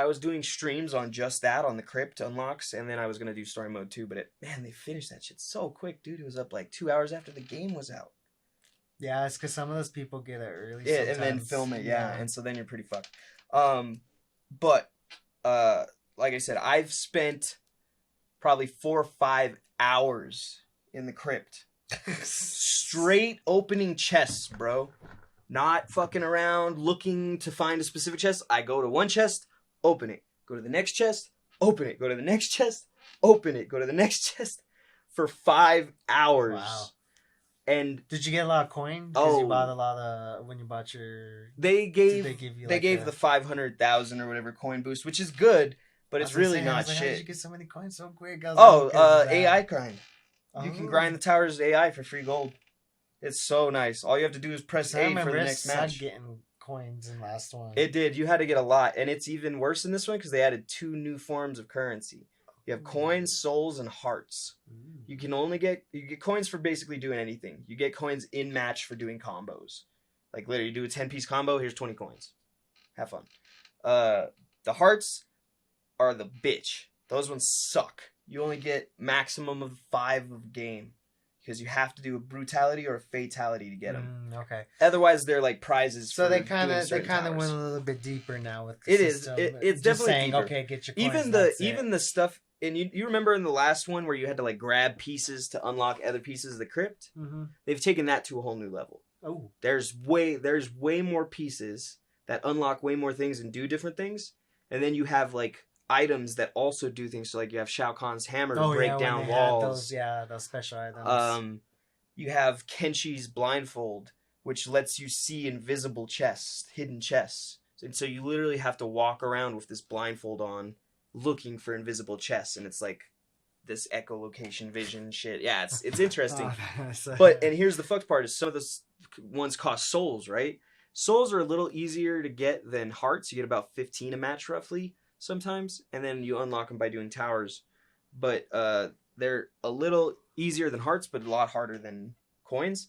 was doing streams on just that, on the crypt unlocks, and then I was gonna do story mode too. But they finished that shit so quick, dude. It was up like 2 hours after the game was out. Yeah, it's because some of those people get it early. Yeah, and then film it. Yeah, and so then you're pretty fucked. But like I said, I've spent probably 4 or 5 hours in the crypt, straight opening chests, bro. Not fucking around looking to find a specific chest. I go to one chest, open it. Go to the next chest, open it. Go to the next chest, open it. Go to the next chest for 5 hours. Wow. And did you get a lot of coin? Because you bought a lot of when you bought your. They gave the 500,000 or whatever coin boost, which is good, but it's really not shit. How did you get so many coins so quick? AI grind. You can grind the towers AI for free gold. It's so nice. All you have to do is press A for the next match. Getting coins in last one. It did. You had to get a lot, and it's even worse in this one because they added 2 new forms of currency. You have coins, souls, and hearts. You get coins for basically doing anything. You get coins in match for doing combos. Like literally, you do a 10-piece combo. Here's 20 coins. Have fun. The hearts are the bitch. Those ones suck. You only get maximum of 5 of game. Because you have to do a brutality or a fatality to get them. Okay. Otherwise, they're like prizes. So they kind of went a little bit deeper now with the system. It's definitely saying, deeper. Okay, get your coins. Even the stuff, and you remember in the last one where you had to like grab pieces to unlock other pieces of the crypt. Mm-hmm. They've taken that to a whole new level. Oh. There's way more pieces that unlock way more things and do different things, and then you have like items that also do things. So like you have Shao Kahn's hammer to break down walls. Those special items. You have Kenshi's blindfold, which lets you see invisible chests, hidden chests. And so you literally have to walk around with this blindfold on, looking for invisible chests, and it's like this echolocation vision shit. Yeah, it's interesting. And here's the fucked part: is some of the ones cost souls, right? Souls are a little easier to get than hearts. You get about 15 a match roughly. Sometimes, and then you unlock them by doing towers, but they're a little easier than hearts, but a lot harder than coins,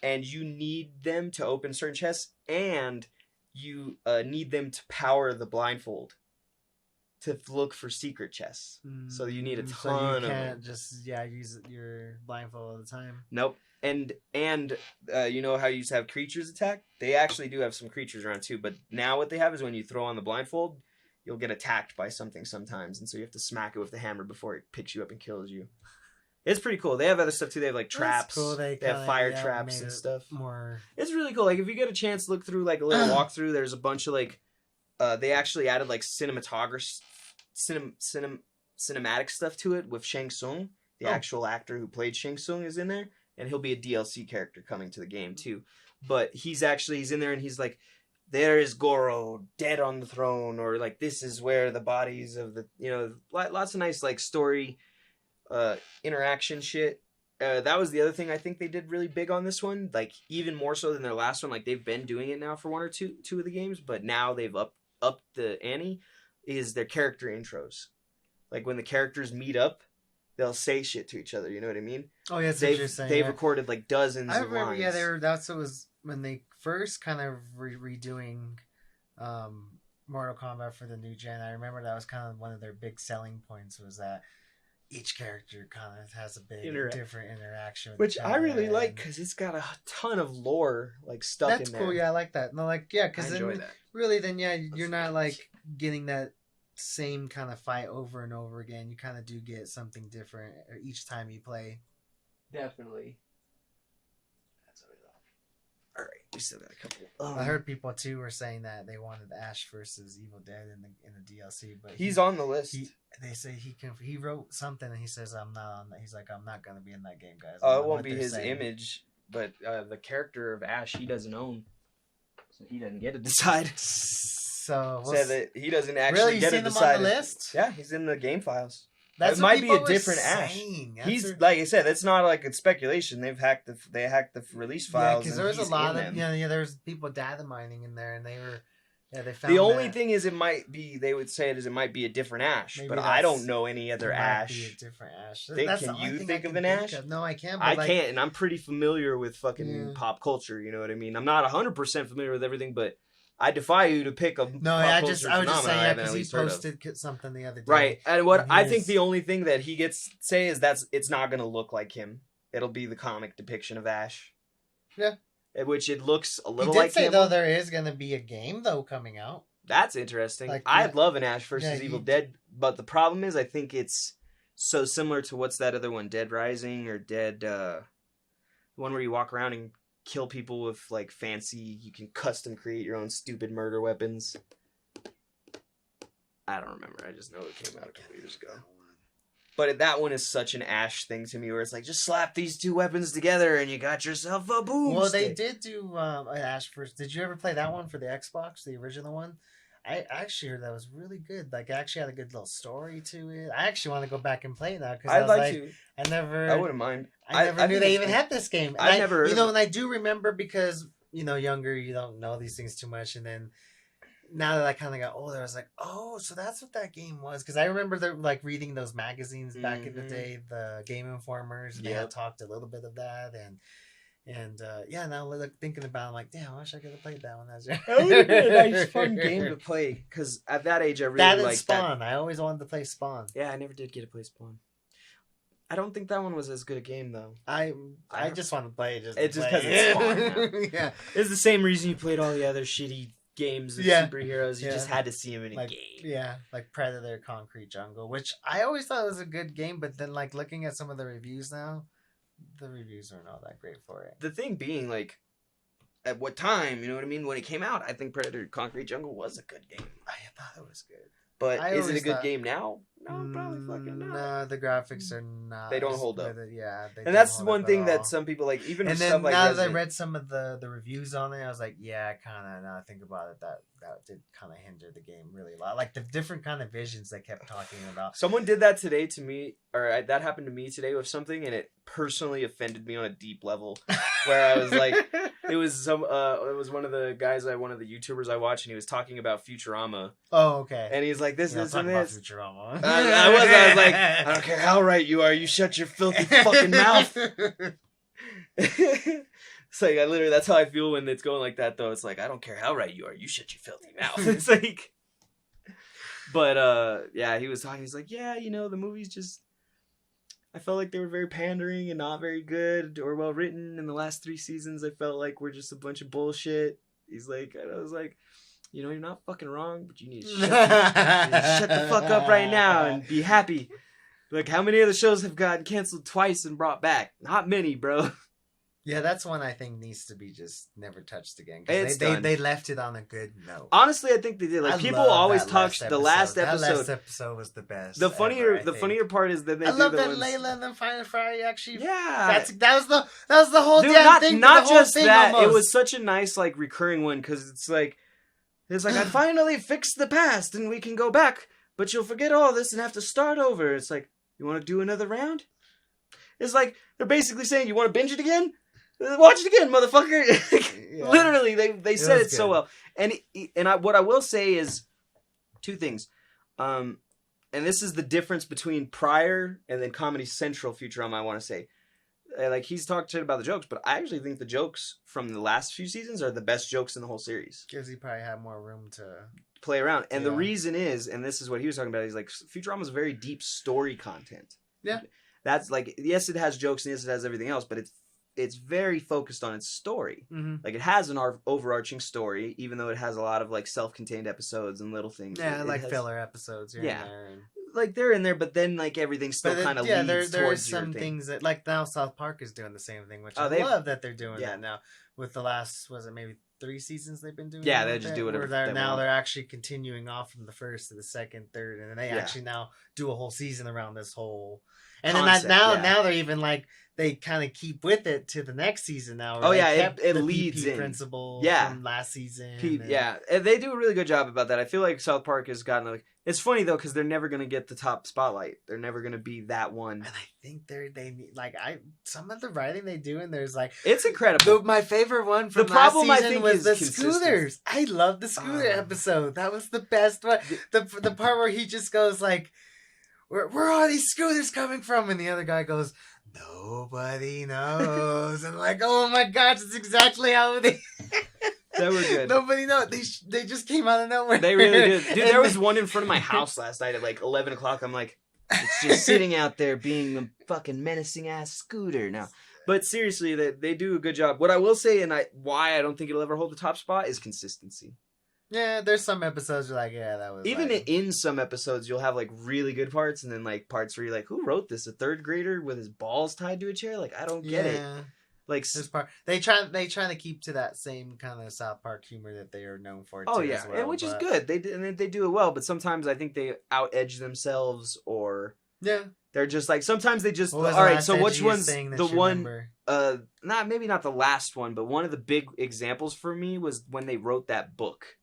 and you need them to open certain chests, and you need them to power the blindfold to look for secret chests. So you need a ton of them. So you can't just use your blindfold all the time. Nope. And you know how you used to have creatures attack? They actually do have some creatures around too, but now what they have is when you throw on the blindfold, you'll get attacked by something sometimes, and so you have to smack it with the hammer before it picks you up and kills you. It's pretty cool. They have other stuff too. They have like traps. Cool. They have fire traps and stuff. More. It's really cool. Like if you get a chance to look through like a little walkthrough, there's a bunch of like they actually added like cinematic stuff to it with Shang Tsung. The actual actor who played Shang Tsung is in there, and he'll be a DLC character coming to the game too. But he's in there and he's like, there is Goro dead on the throne, or like this is where the bodies of the, you know, lots of nice like story interaction shit. That was the other thing I think they did really big on this one, like even more so than their last one. Like they've been doing it now for one or two of the games, but now they've upped the ante. Is their character intros. Like when the characters meet up, they'll say shit to each other. You know what I mean? Oh yeah, they've recorded like dozens. I remember, of lines. yeah, that's what was when they first kind of redoing Mortal Kombat for the new gen. I remember that was kind of one of their big selling points, was that each character kind of has a big different interaction, which I really like because it's got a ton of lore like stuck in there. That's cool. Yeah, I like that. No, like because then really, then you're not like getting that same kind of fight over and over again. You kind of do get something different each time you play. Definitely. That's what I thought. All right, we still got a couple. I heard people too were saying that they wanted Ash versus Evil Dead in the DLC, but he's on the list. They say he wrote something and he says I'm not on that. He's like, I'm not gonna be in that game, guys. It won't be his image, but the character of Ash he doesn't own, so he doesn't get to decide. So that he doesn't actually get to decide. Really, you seen him on the list? Yeah, he's in the game files. It might be a different Ash. He's like I said, it's not like it's speculation. They hacked the release files. Yeah, because there was a lot of there's people data mining in there, and they were. Yeah, they found the only thing is, it might be. They would say it might be a different Ash, but I don't know any other Ash. Be a different Ash. Can you think of an Ash? No, I can't. I can't, and I'm pretty familiar with fucking pop culture. You know what I mean? I'm not 100% familiar with everything, but I defy you to pick a. No, I was just saying because he posted something the other day. Right, and what I think the only thing that he gets to say is it's not going to look like him. It'll be the comic depiction of Ash. Yeah. Which it looks a little like him. He did say, though, there is going to be a game, though, coming out. That's interesting. I'd love an Ash versus Evil Dead, but the problem is I think it's so similar to what's that other one, Dead Rising or Dead... the one where you walk around and kill people with, like, fancy... You can custom create your own stupid murder weapons. I don't remember. I just know it came out a couple years ago. But that one is such an Ash thing to me, where it's like, just slap these two weapons together and you got yourself a boom. Well, they did do Ash first. Did you ever play that one for the Xbox, the original one? I actually heard that was really good. Like, it actually had a good little story to it. I actually want to go back and play it now because I wouldn't mind. I never knew they even had this game. I never heard and I do remember because younger, you don't know these things too much, and then. Now that I kind of got older, I was like, oh, so that's what that game was. Because I remember reading those magazines back in the day, the Game Informers, and they had talked a little bit of that. And now thinking about it, I'm like, damn, I wish I could have played that one. That would have been a nice, fun game to play. Because at that age, I really liked Spawn. That. I always wanted to play Spawn. Yeah, I never did get to play Spawn. I don't think that one was as good a game, though. I just want to play it. Just because it's Spawn. Yeah. It's the same reason you played all the other shitty games of superheroes. You just had to see them in a game. Yeah, like Predator, Concrete Jungle, which I always thought was a good game, but then looking at some of the reviews now, the reviews aren't all that great for it. The thing being, at what time, you know what I mean? When it came out, I think Predator, Concrete Jungle was a good game. I thought it was good. But is it a good game now? No, probably fucking not. No, the graphics are not. They don't hold up. And that's one thing that some people like. Even and then stuff like now that I read some of the reviews on it, I was like, yeah, kind of. Now I think about it, that did kind of hinder the game really a lot. Like the different kind of visions they kept talking about. Someone did that today to me, or that happened to me today with something, and it personally offended me on a deep level. Where I was like, it was one of the guys, one of the YouTubers I watch, and he was talking about Futurama. Oh, okay. And he's like, this, and this. Futurama. I was like, I don't care how right you are, you shut your filthy fucking mouth. It's like, that's how I feel when it's going like that, though. It's like, I don't care how right you are. You shut your filthy mouth. It's like, but, yeah, he was talking. He's like, yeah, the movies just, I felt like they were very pandering and not very good or well written. In the last 3 seasons, I felt like we're just a bunch of bullshit. He's like, I was like, you're not fucking wrong, but you need to shut the fuck up right now and be happy. Like, how many other shows have gotten canceled twice and brought back? Not many, bro. Yeah, that's one I think needs to be just never touched again. They left it on a good note. Honestly, I think they did. Like, people always talk the last episode. That last episode was the best. The funnier part is that they do love the that ones... Layla and then Final Friday actually. Yeah, that was the whole damn thing. Not just that. Almost. It was such a nice like recurring one because it's like I finally fixed the past and we can go back, but you'll forget all this and have to start over. It's like, you want to do another round? It's like they're basically saying, you want to binge it again? Watch it again, motherfucker. Yeah. Literally, they said it so well. And what I will say is 2 things. And this is the difference between prior and then Comedy Central Futurama, I want to say. Like, he's talked shit about the jokes, but I actually think the jokes from the last few seasons are the best jokes in the whole series. Because he probably had more room to play around. And the reason is, and this is what he was talking about, he's like, Futurama is very deep story content. Yeah. That's like, yes, it has jokes and yes, it has everything else, but it's very focused on its story. Mm-hmm. Like, it has an overarching story, even though it has a lot of like self-contained episodes and little things. Yeah, like filler episodes here and there. Like, they're in there, but then like everything still kind of leads there are towards some things that, like, now South Park is doing the same thing, which I love that they're doing that now. With the last, was it maybe 3 seasons they've been doing? Yeah, they just do whatever. They're actually continuing off from the first to the second, third, and then they actually now do a whole season around this whole. And concept, then now they're even like, they kind of keep with it to the next season now. Oh yeah, it leads PP in principle from last season. And they do a really good job about that. I feel like South Park has gotten like, it's funny though because they're never gonna get the top spotlight. They're never gonna be that one. And I think they like some of the writing they do, and there's like, it's incredible. My favorite one from last season was the scooters. I love the scooter episode. That was the best one. The part where he just goes like, where are all these scooters coming from? And the other guy goes, nobody knows. And like, oh my gosh, it's exactly how they... They were good. Nobody knows. They just came out of nowhere. They really did. Dude, there was one in front of my house last night at like 11 o'clock. I'm like, it's just sitting out there being a fucking menacing ass scooter now. But seriously, they do a good job. What I will say, and why I don't think it'll ever hold the top spot, is consistency. Yeah, there's some episodes you're like, yeah, that was... Even in some episodes, you'll have, like, really good parts, and then, like, parts where you're like, who wrote this? A 3rd grader with his balls tied to a chair? Like, I don't get it. Like, this part, they try to keep to that same kind of South Park humor that they are known for. Oh, yeah, as well, which is good. They do it well, but sometimes I think they out-edge themselves, or... Yeah. They're just, like, sometimes they just... All right, so which one's the one... Maybe not the last one, but one of the big examples for me was when they wrote that book.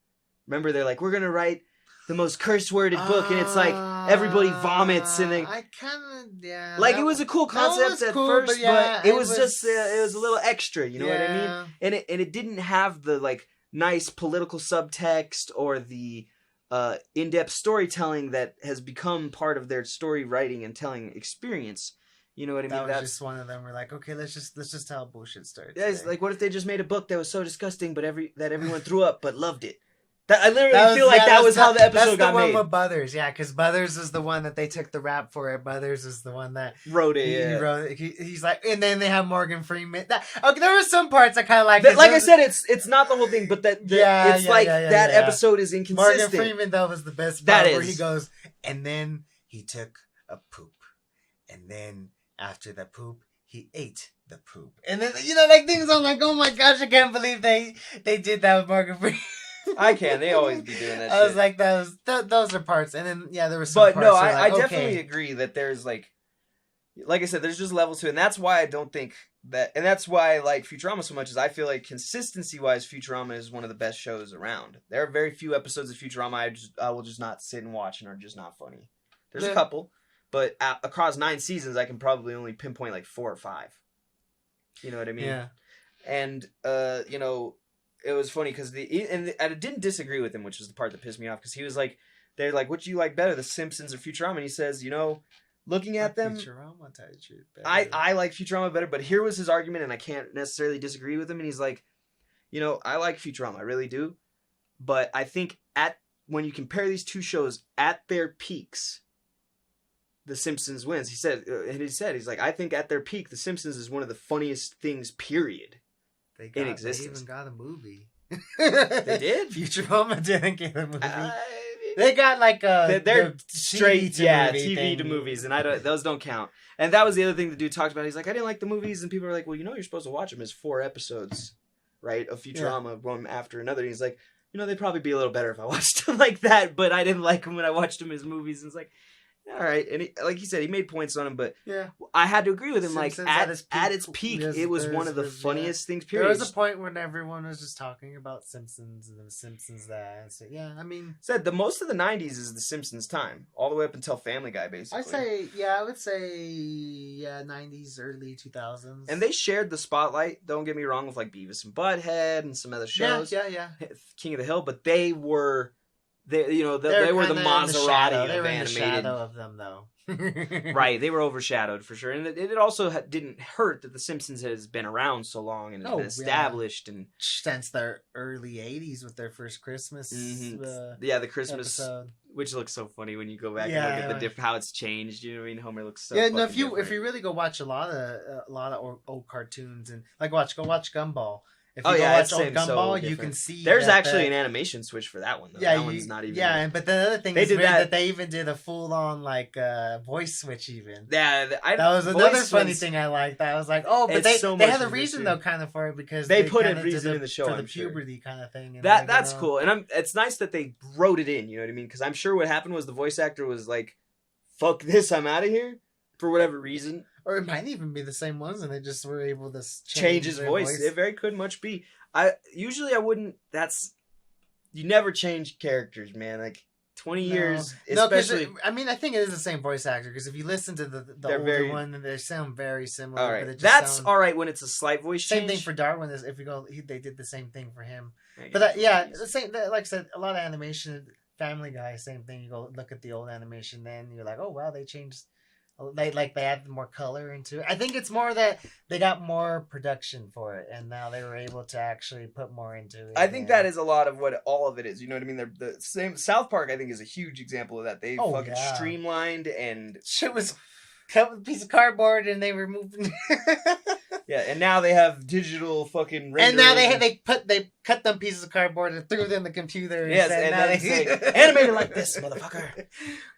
Remember, they're like, we're going to write the most curse-worded book, and it's like, everybody vomits, and they... I kind of, yeah. Like, it was a cool concept at first, but it was just, it was a little extra, you know what I mean? And it didn't have the, like, nice political subtext or the in-depth storytelling that has become part of their story writing and telling experience. You know what I mean? That was just one of them. We're like, okay, let's just tell a bullshit story. Yeah, it's like, what if they just made a book that was so disgusting, but that everyone threw up but loved it? I literally feel like that was how the episode got made. That's the one with Butters, yeah, because Butters is the one that they took the rap for it. Butters is the one that wrote it. He wrote it. He's like, and then they have Morgan Freeman. Okay, there were some parts I kind of like. Like I said, it's not the whole thing, but that episode is inconsistent. Morgan Freeman though was the best part where he goes, and then he took a poop, and then after the poop, he ate the poop, and then like things. I'm like, oh my gosh, I can't believe they did that with Morgan Freeman. I can. They always be doing that. I was like, those are parts, and then there was some. But parts no, I definitely agree that there's like I said, there's just levels to it, and that's why I don't think that, and that's why I like Futurama so much. Is I feel like consistency wise, Futurama is one of the best shows around. There are very few episodes of Futurama I will just not sit and watch and are just not funny. There's a couple, but across 9 seasons, I can probably only pinpoint like 4 or 5. You know what I mean? Yeah. And it was funny because I didn't disagree with him, which was the part that pissed me off, because he was like, they're like, what do you like better, The Simpsons or Futurama? And he says, looking at them, Futurama, tell you the truth, I like Futurama better. But here was his argument, and I can't necessarily disagree with him. And he's like, I like Futurama, I really do. But I think when you compare these two shows at their peaks, The Simpsons wins. He said, he's like, I think at their peak, The Simpsons is one of the funniest things, period, in existence. They even got a movie. They did? Futurama didn't get a movie. They got like they're straight TV to movies, and those don't count. And that was the other thing the dude talked about. He's like, I didn't like the movies, and people are like, well, you're supposed to watch them as 4 episodes, right, of Futurama, one after another. And he's like, they'd probably be a little better if I watched them like that, but I didn't like them when I watched them as movies. And it's like, all right. And like he said, he made points on them, but I had to agree with him. Simpsons like at its peak, it was one of the funniest things, period. There was a point when everyone was just talking about Simpsons and the Simpsons that. So, yeah, I mean... Said the most of the 90s is the Simpsons time, all the way up until Family Guy, basically. I would say 90s, early 2000s. And they shared the spotlight, don't get me wrong, with like Beavis and Butthead and some other shows. Yeah. King of the Hill, but they were... They were the Maserati of they were animated. In the shadow of them, though. Right, they were overshadowed for sure, and it also didn't hurt that The Simpsons has been around so long and has been established and since their early '80s with their first Christmas. The Christmas episode. Which looks so funny when you go back and look at how it's changed. You know what I mean? Homer looks so. Yeah, no. If you really go watch a lot of old cartoons and go watch Gumball. If you watch old Gumball, you can see there's actually an animation switch for that one, though. Yeah, that one's not even... Yeah, but the other thing is that they even did a full-on, voice switch, even. Yeah. That was another funny thing I liked. I was like, but they had a reason, though, kind of, for it, because they put a reason in the show, for the puberty kind of thing. And that's cool, and it's nice that they wrote it in, you know what I mean? Because I'm sure what happened was the voice actor was like, fuck this, I'm out of here, for whatever reason. Or it might even be the same ones, and they just were able to change his voice. It very could much be. I wouldn't. You never change characters, man. Like 20 years, especially. No, I think it is the same voice actor, because if you listen to the older one, they sound very similar. All right, that's all right when it's a slight voice change. Same thing for Darwin. They did the same thing for him. But the same. Like I said, a lot of animation. Family Guy, same thing. You go look at the old animation, then you're like, oh wow, they changed. They added more color into it. I think it's more that they got more production for it, and now they were able to actually put more into it. I think that is a lot of what all of it is. You know what I mean? They're the same. South Park, I think, is a huge example of that. They streamlined and shit was cut with a piece of cardboard, and they were moving. Yeah, and now they have digital fucking rendering. And now they cut them pieces of cardboard and threw them in the computer. Yes, and now they say, animated like this, motherfucker.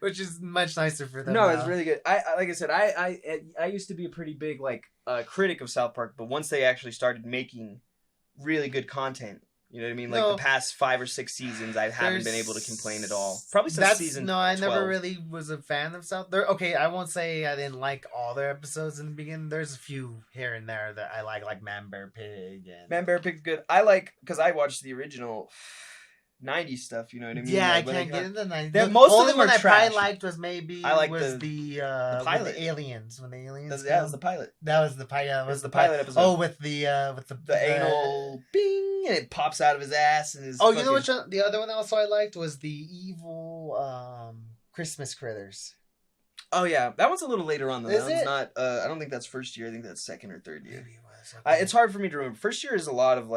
Which is much nicer for them. No, it's really good. Like I said, I used to be a pretty big critic of South Park, but once they actually started making really good content, you know what I mean? Like the past 5 or 6 seasons, I haven't been able to complain at all. Probably since season 12. No, I never really was a fan of South. Okay, I won't say I didn't like all their episodes in the beginning. There's a few here and there that I like Man Bear Pig. Man Bear Pig's good. I like, because I watched the original 90s stuff, you know what I mean? Yeah, I can't get into the 90s. The only one I trash. Probably liked was the pilot. When the aliens. When the aliens. That was the pilot. That was the pilot. That was the pilot episode. Oh, with the anal bing, and it pops out of his ass and his. Oh, you know which one? The other one also I liked was the evil Christmas critters. Oh yeah, that one's a little later on though. Is it? Not. I don't think that's first year. I think that's second or third year. Maybe it was. Okay. It's hard for me to remember. First year is a lot of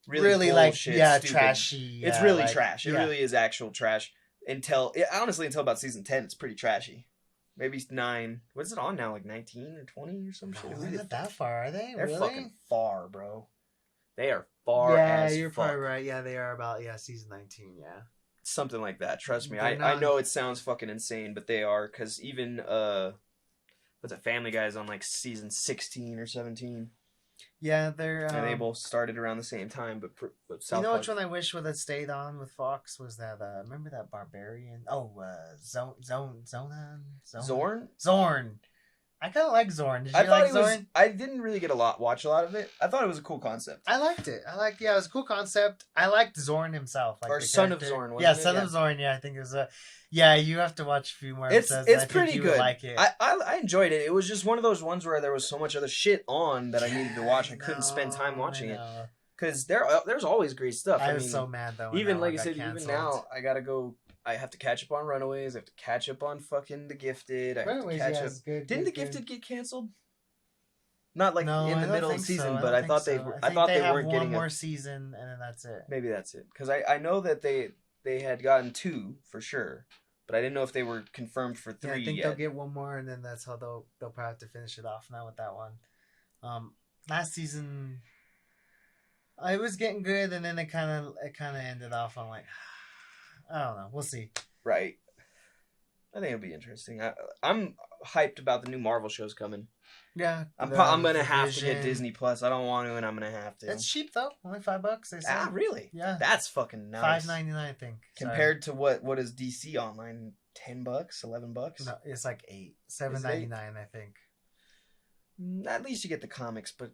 really bullshit, stupid. Trashy. It's really trash. It really is actual trash. Honestly, until about season 10, it's pretty trashy. Maybe 9. What is it on now? Like 19 or 20 or some shit? They're not that far, are they? They're really? fucking far, bro. They are far as you're fuck. probably right. Yeah, they are about season 19. Yeah, something like that. Trust me. I know it sounds fucking insane, but they are, because even what's it? Family Guy is on season 16 or 17. Yeah, they're and they both started around the same time, but South Park. Which one I wish would have stayed on with Fox was that remember that barbarian? Oh, Zorn. I kind of like Zorn. Did you like Zorn? I didn't really watch a lot of it. I thought it was a cool concept. I liked it. It was a cool concept. I liked Zorn himself, or Son of Zorn. Son of Zorn. Yeah, I think it was you have to watch a few more episodes. It's pretty good. Like it. I enjoyed it. It was just one of those ones where there was so much other shit on that I needed to watch. I couldn't spend time watching it. Because there's always great stuff. I was so mad though. Even like I said, even now I gotta go. I have to catch up on Runaways. I have to catch up on fucking The Gifted. I have to catch up. Didn't The Gifted get canceled? Not like in the middle of the season, but I thought they weren't getting one more season, and then that's it. Maybe that's it, because I know that they had gotten 2 for sure, but I didn't know if they were confirmed for 3 I think yet. they'll get one more, and then that's how they'll probably have to finish it off now with that one. Last season, it was getting good, and then it kind of ended off on like, I don't know. We'll see. Right. I think it'll be interesting. I'm hyped about the new Marvel shows coming. Yeah, I'm gonna have to get Disney Plus. I don't want to, and I'm gonna have to. It's cheap though, only $5. They say. Ah, really? Yeah, that's fucking nice. $5.99, I think. Compared to what is DC online? $10, $11? No, it's like $7.99, I think. At least you get the comics, but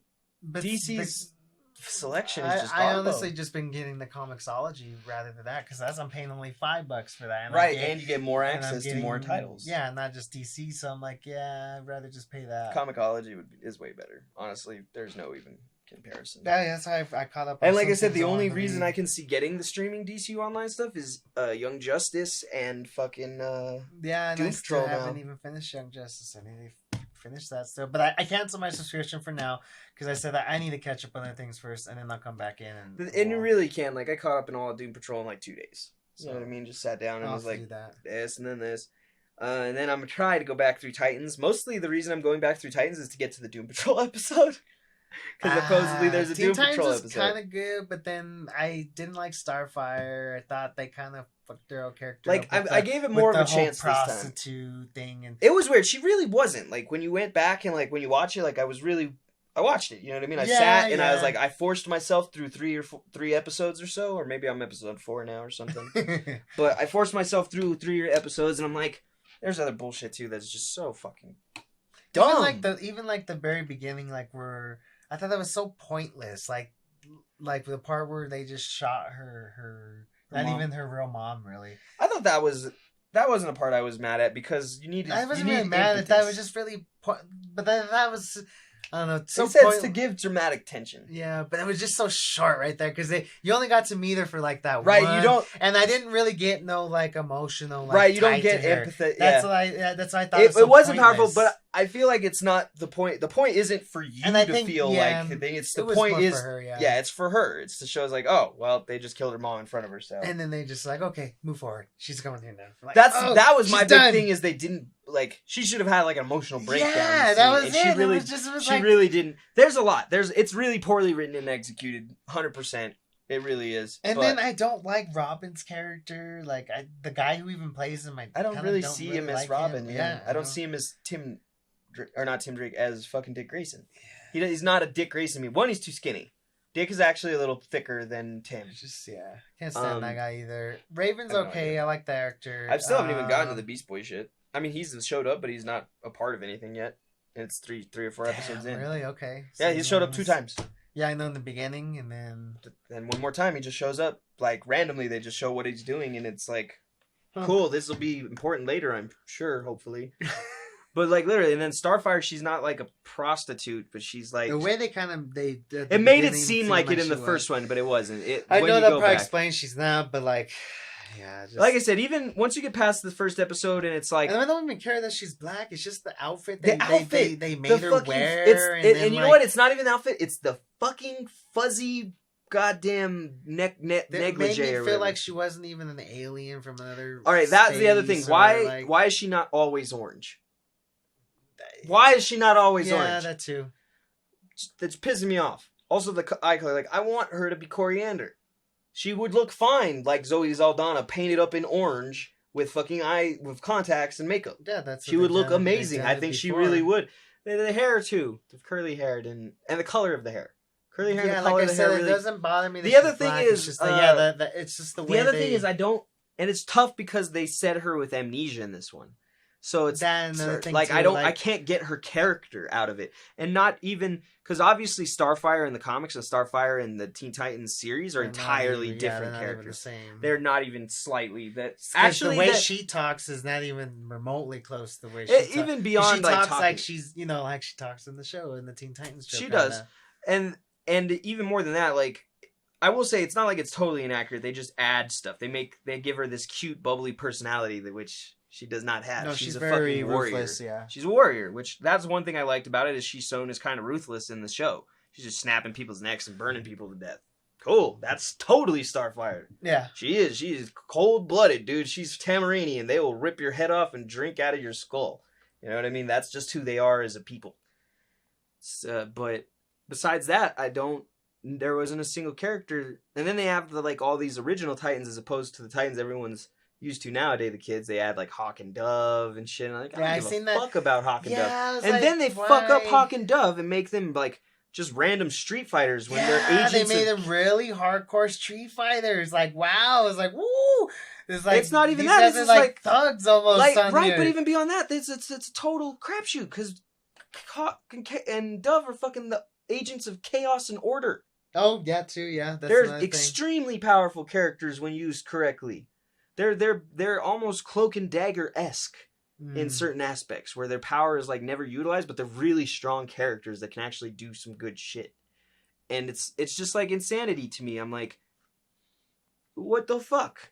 DC's selection is just. I honestly just been getting the Comixology rather than that, because I'm paying only $5 for that. And right, and you get more access to more titles. Yeah, not just DC. So I'm like, yeah, I'd rather just pay that. Comixology is way better. Honestly, there's no even comparison. Yeah, that's how I caught up. And like I said, the only reason I can see getting the streaming DC Online stuff is Young Justice and fucking yeah, Doom Patrol. I haven't even finished Young Justice. I need to finish that still, but I canceled my subscription for now because I said that I need to catch up on other things first, and then I'll come back in and you really can. Like, I caught up in all of Doom Patrol in like 2 days. So, you know what I mean? Just sat down and was like this and then this. And then I'm going to try to go back through Titans. Mostly the reason I'm going back through Titans is to get to the Doom Patrol episode. Because supposedly there's a Doom Patrol episode. Titans was kind of good, but then I didn't like Starfire. I thought they kind of fucked their old character. Like, I gave it more of a chance this time. Prostitute thing. And it was weird. She really wasn't. Like, when you went back and like when you watch it, like I watched it. You know what I mean? I sat and I was like, I forced myself through 3 episodes or so, or maybe I'm episode 4 now or something. But I forced myself through 3 episodes, and I'm like, there's other bullshit too that's just so fucking dumb. Even like the very beginning, like where I thought that was so pointless. Like the part where they just shot her not mom. Even her real mom, really. I thought that wasn't a part I was mad at, because you needed. I wasn't really mad at that. It was just really, but that was. I don't know. So it's to give dramatic tension. Yeah, but it was just so short right there, because you only got to meet her for like that right, one. You don't, and I didn't really get no like emotional. Like, right, you don't get empathy. That's what I thought. It wasn't powerful, but I feel like it's not the point. The point isn't for you to feel like it's the point is for her, it's for her. It's to show like, oh well, they just killed her mom in front of her, so and then they just like, okay, move forward. She's coming here now. Like, that was my big thing, is they didn't like. She should have had like an emotional breakdown. Yeah, that was it. She really didn't. There's a lot. It's really poorly written and executed. 100%. It really is. And then I don't like Robin's character. Like the guy who even plays him, I don't really see him as Robin. Yeah, I don't see him as not Tim Drake, as fucking Dick Grayson. He's not a Dick Grayson. One, he's too skinny. Dick is actually a little thicker than Tim. Can't stand that guy either. Raven's okay. I like the actor. I still haven't even gotten to the Beast Boy shit. I mean, he's showed up, but he's not a part of anything yet. And it's three or four episodes in. Really? Okay. So yeah, he showed up 2 times. Yeah, I know in the beginning, and then one more time he just shows up. Like, randomly, they just show what he's doing, and it's like, cool, this will be important later, I'm sure, hopefully. But, like, literally, and then Starfire, she's not, like, a prostitute, but she's, like... The way they it made it seem like it in the first one, but it wasn't. I know that probably explains she's not, but, like... Yeah, like I said, even once you get past the first episode, and it's like... And I don't even care that she's black. It's just the outfit they made her wear. And you know what? It's not even the outfit. It's the fucking fuzzy goddamn negligee. It made me feel like she wasn't even an alien from another... All right, that's the other thing. Why is she not always orange? Why is she not always orange? Yeah, that too. That's pissing me off. Also, the eye color. Like, I want her to be coriander. She would look fine like Zoe Saldana, painted up in orange with with contacts and makeup. Yeah, she would look amazing. I think she really would. The hair too, the curly hair and the color of the hair. Curly hair, and the color of the hair. Really... It doesn't bother me. The other thing is, it's just it's just the way. The other thing is, I don't, and it's tough because they set her with amnesia in this one. So it's like I can't get her character out of it, and not even because obviously Starfire in the comics and Starfire in the Teen Titans series are entirely different characters. They're not even slightly that. Actually, the way she talks is not even remotely close to the way she talks. Even beyond she talks like she's like she talks in the show in the Teen Titans show. She does, and even more than that, like I will say it's not like it's totally inaccurate. They just add stuff. They give her this cute, bubbly personality which she does not have. No, she's a very fucking warrior. ruthless, yeah. She's a warrior, which that's one thing I liked about it is she's shown as kind of ruthless in the show. She's just snapping people's necks and burning people to death. Cool. That's totally Starfire. Yeah. She is cold-blooded, dude. She's Tamarini, and they will rip your head off and drink out of your skull. You know what I mean? That's just who they are as a people. But besides that, there wasn't a single character. And then they have all these original Titans as opposed to the Titans everyone's used to nowadays. The kids, they add Hawk and Dove and shit. And I don't give a fuck about Hawk and Dove. And then they fuck up Hawk and Dove and make them just random street fighters when they're agents. They made them really hardcore street fighters. Wow, it's woo. It's not even that. It's like thugs almost. Right, but even beyond that, it's a total crapshoot because Hawk and Dove are fucking the agents of chaos and order. Oh yeah, too. Yeah, they're extremely powerful characters when used correctly. They're almost Cloak and Dagger-esque in certain aspects where their power is never utilized, but they're really strong characters that can actually do some good shit. And it's just insanity to me. I'm like, what the fuck?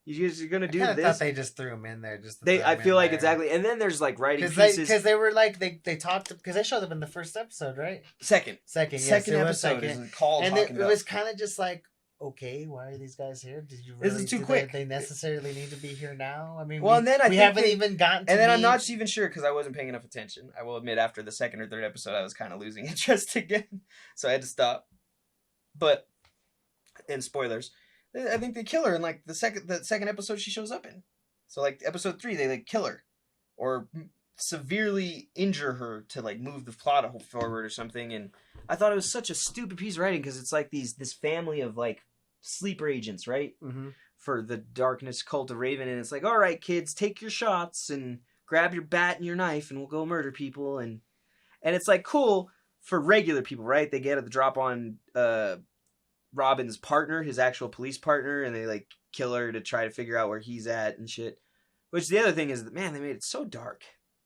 You're gonna do this? I thought they just threw them in there. I feel like exactly. And then there's writing pieces because they were they talked because they showed up in the first episode, right? Second episode is called, and it was kind of just okay, why are these guys here? Did you really? This is too quick. They necessarily need to be here now. I mean, well, and then we haven't even gotten. To I'm not even sure because I wasn't paying enough attention. I will admit, after the second or third episode, I was kind of losing interest again, so I had to stop. But, and spoilers, I think they kill her in the second episode she shows up in. So episode 3, they kill her, or severely injure her to move the plot forward or something. And I thought it was such a stupid piece of writing because it's this family of sleeper agents, right? Mm-hmm. For the darkness cult of Raven, and it's all right, kids, take your shots and grab your bat and your knife, and we'll go murder people. And it's cool for regular people, right? They get the drop on Robin's partner, his actual police partner, and they kill her to try to figure out where he's at and shit. Which the other thing is that, man, they made it so dark.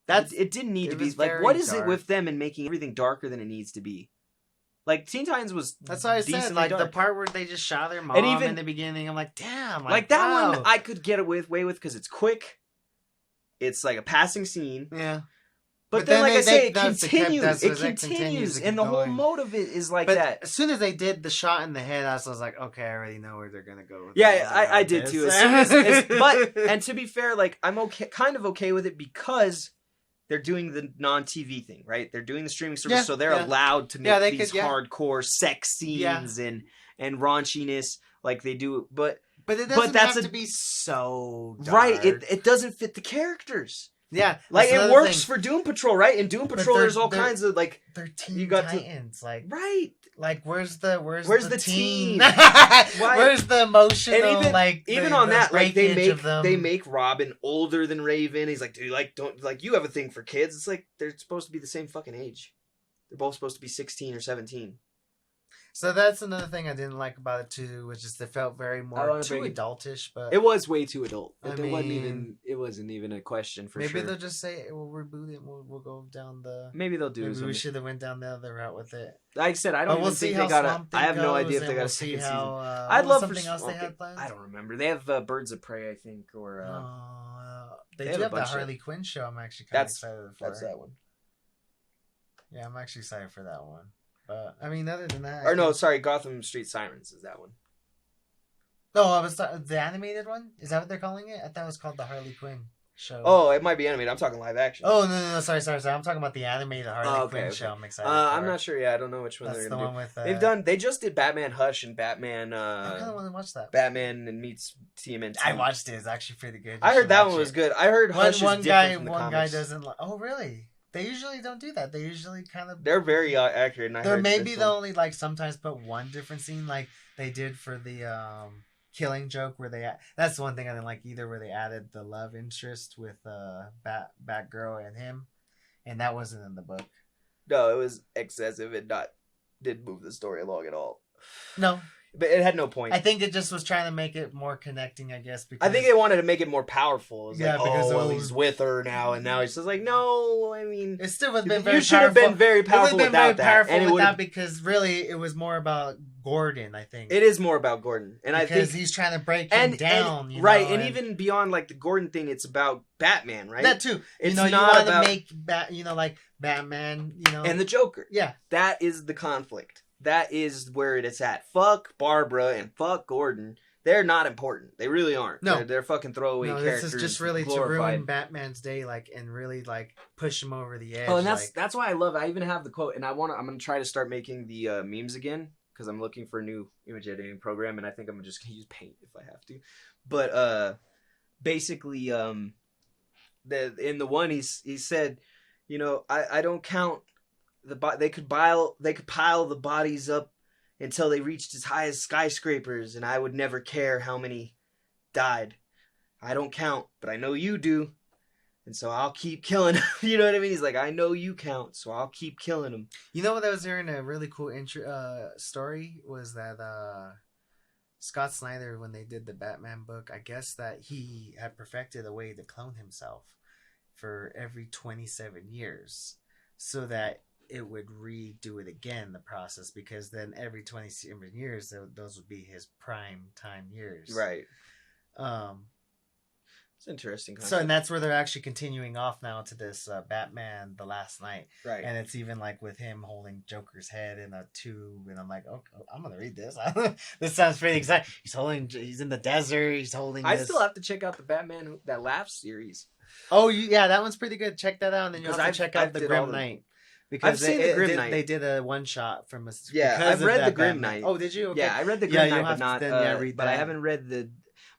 It didn't need to be what is it with them and making everything darker than it needs to be? Teen Titans was that's what I said. Dark. The part where they just shot their mom in the beginning, I'm damn. That wow. one I could get away with because it's quick. It's a passing scene. Yeah. But then I say, it continues, and the whole mode of it is that. As soon as they did the shot in the head, I was like, okay, I already know where they're gonna go with yeah, I did too. As soon as, but and to be fair, I'm kind of okay with it because they're doing the non-TV thing, right? They're doing the streaming service, so they're allowed to make these hardcore sex scenes and raunchiness they do. But it doesn't have to be so dark. Right. It doesn't fit the characters. Yeah, it works for Doom Patrol, right? In Doom Patrol, there's all kinds of they're Teen Titans, right. Where's the teen? Where's the emotional? And even on that, they make Robin older than Raven. He's dude, you have a thing for kids. It's they're supposed to be the same fucking age. They're both supposed to be 16 or 17. So that's another thing I didn't like about it too, which is it felt very more too adultish. But it was way too adult. It wasn't even a question for maybe sure. They'll just say we'll reboot it. We'll go down the. Maybe they'll do. Maybe we should have went down the other route with it. Like I said, I don't even think they got. I have no idea if they got a second season. I'd love something else they had planned. I don't remember. They have Birds of Prey, I think, or. They do have the Harley Quinn show. I'm actually kind of excited for. That's that one. Yeah, I'm actually excited for that one. Other than that... Or no, sorry, Gotham Street Sirens is that one. No, I was the animated one? Is that what they're calling it? I thought it was called the Harley Quinn show. Oh, it might be animated. I'm talking live action. Oh, no, sorry. I'm talking about the animated Harley Quinn show. I'm excited for. I'm not sure. Yeah, I don't know which one they're going to do. They just did Batman Hush and Batman... I kind of want to watch that. Batman and meets TMNT. I watched it. It's actually pretty good. I heard that one was good. I heard Hush is different from the comics. One guy doesn't like... Oh, really? They usually don't do that. They usually kind of... They're very accurate. They're maybe they'll only sometimes put one different scene like they did for the Killing Joke where they... That's the one thing I didn't like either, where they added the love interest with Batgirl and him. And that wasn't in the book. No, it was excessive and didn't move the story along at all. No. But it had no point. I think it just was trying to make it more connecting, I guess. Because... I think they wanted to make it more powerful. It was because he's with her now, and now he's just no, I mean... It still would have been very powerful. You should have been very powerful without that. Because really, it was more about Gordon, I think. It is more about Gordon, and because I think he's trying to break him down, and, right? And even beyond like the Gordon thing, it's about Batman, right? That too. It's you not want about to make like Batman, and the Joker. Yeah, that is the conflict. That is where it's at. Fuck Barbara and fuck Gordon. They're not important. They really aren't. No, they're fucking throwaway characters. This is just really glorified. to ruin Batman's day, like, and really like push him over the edge. Oh, and that's why I love it. I even have the quote, and I'm gonna try to start making the memes again because I'm looking for a new image editing program, and I think I'm just gonna use Paint if I have to. But basically, in the one he said, you know, I don't count they could pile the bodies up until they reached as high as skyscrapers, and I would never care how many died. I don't count, but I know you do, and so I'll keep killing them. You know what I mean? He's like, I know you count, so I'll keep killing them. You know what I was hearing a really cool story was that Scott Snyder, when they did the Batman book, I guess that he had perfected a way to clone himself for every 27 years so that it would redo it again, the process, because then every 27 years those would be his prime time years, right? It's interesting concept. So, and that's where they're actually continuing off now to this Batman The Last Night, right? And it's even like with him holding Joker's head in a tube, and I'm like, okay, I'm gonna read this. This sounds pretty exciting. He's in the desert. He's holding. I still have to check out the Batman That Laughs series. Oh, yeah, that one's pretty good. Check that out, and then you have to check out the Grim Knight. Because I've seen the Grim Knight. They did a one shot from a. Yeah, I've read the Grim Knight. Oh, did you? Okay. Yeah, I read the Grim Knight, but not. Read but I haven't read the.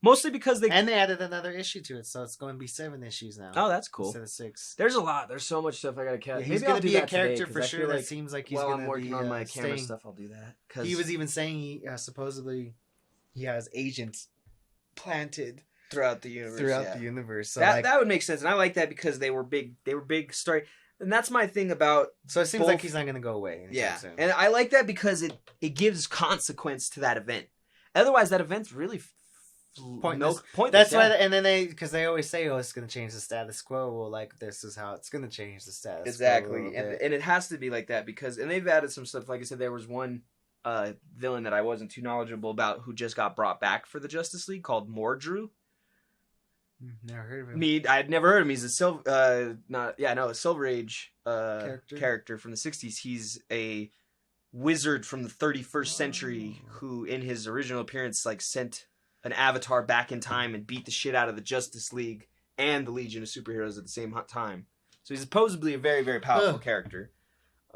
Mostly because they added another issue to it, so it's going to be 7 issues now. Oh, that's cool. Instead of 6. There's a lot. There's so much stuff I gotta catch. Yeah, he's going to be a character for sure. That seems like he's going to be. I'm working on my camera stuff. I'll do that. He was even saying he supposedly he has agents planted throughout the universe. So that would make sense, and I like that because they were big. They were big story. And that's my thing about... So it seems like he's not going to go away. Yeah. Soon. And I like that because it gives consequence to that event. Otherwise, that event's really pointless. That's why... And then because they always say, oh, it's going to change the status quo. Well, like, this is how it's going to change the status quo. Exactly. And it has to be like that because... And they've added some stuff. Like I said, there was one villain that I wasn't too knowledgeable about who just got brought back for the Justice League called Mordru. Never heard of him. I'd never heard of him. He's a Silver Age character from the 60s. He's a wizard from the 31st century who, in his original appearance, like sent an avatar back in time and beat the shit out of the Justice League and the Legion of Superheroes at the same time. So he's supposedly a very, very powerful character.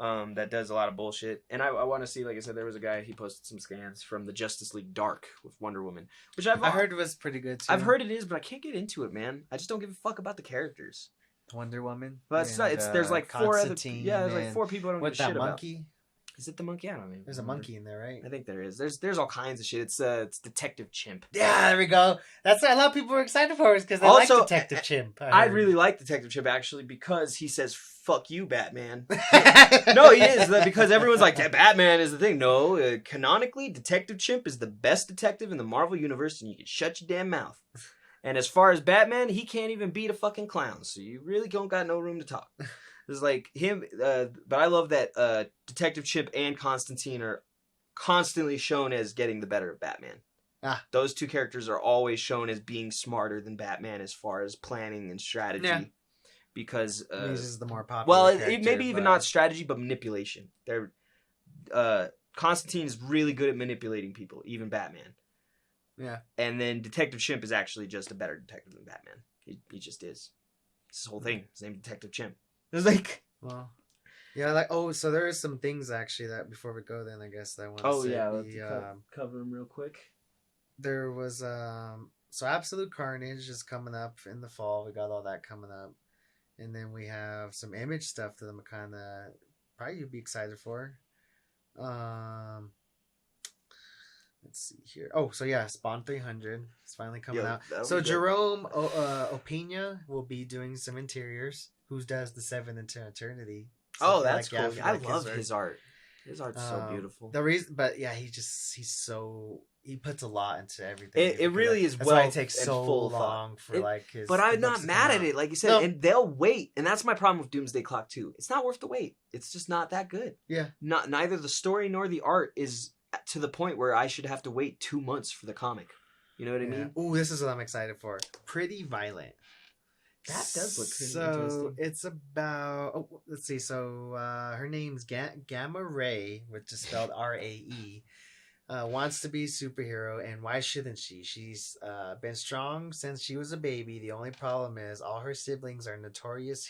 That does a lot of bullshit. And I want to see, like I said, there was a guy, he posted some scans from the Justice League Dark with Wonder Woman, which I heard was pretty good too. I've heard it is, but I can't get into it, man. I just don't give a fuck about the characters. Wonder Woman? But there's like 4 other... Yeah, there's like 4 people I don't give a shit about. Monkey? Is it the monkey? I don't know. There's a monkey in there, right? I think there is. There's all kinds of shit. It's Detective Chimp. Yeah, there we go. That's what a lot of people were excited for, is because they like Detective Chimp. I really like Detective Chimp, actually, because he says, fuck you, Batman. No, he is. Because everyone's like, Batman is the thing. No, canonically, Detective Chimp is the best detective in the Marvel Universe, and you can shut your damn mouth. And as far as Batman, he can't even beat a fucking clown, so you really don't got no room to talk. It's like him, but I love that Detective Chimp and Constantine are constantly shown as getting the better of Batman. Those 2 characters are always shown as being smarter than Batman as far as planning and strategy. Yeah. Because this is the more popular. Well, maybe even not strategy, but manipulation. Constantine is really good at manipulating people, even Batman. Yeah. And then Detective Chimp is actually just a better detective than Batman. He just is. It's his whole thing. His name's Detective Chimp. It's like, well, yeah, like, so there is some things actually that before we go, then I guess that I want to say. Let's cover them real quick. There was so Absolute Carnage is coming up in the fall. We got all that coming up, and then we have some Image stuff that I'm kind of probably you'd be excited for. Let's see here. Oh, so yeah, Spawn 300 is finally coming out. So Jerome Opeña will be doing some interiors. Who does the 7 into Eternity? Oh, that's cool. I love his art. His art's so beautiful. The reason, but yeah, he puts a lot into everything. It really is. That's why it takes so long for his. But I'm not mad at it, like you said, and they'll wait, and that's my problem with Doomsday Clock 2. It's not worth the wait. It's just not that good. Yeah. Neither the story nor the art is to the point where I should have to wait 2 months for the comic. You know what I mean? Ooh, this is what I'm excited for. Pretty Violent. That does look pretty so interesting. It's about. Oh, let's see. So her name's Gamma Ray, which is spelled RAE. Wants to be a superhero, and why shouldn't she? She's been strong since she was a baby. The only problem is all her siblings are notorious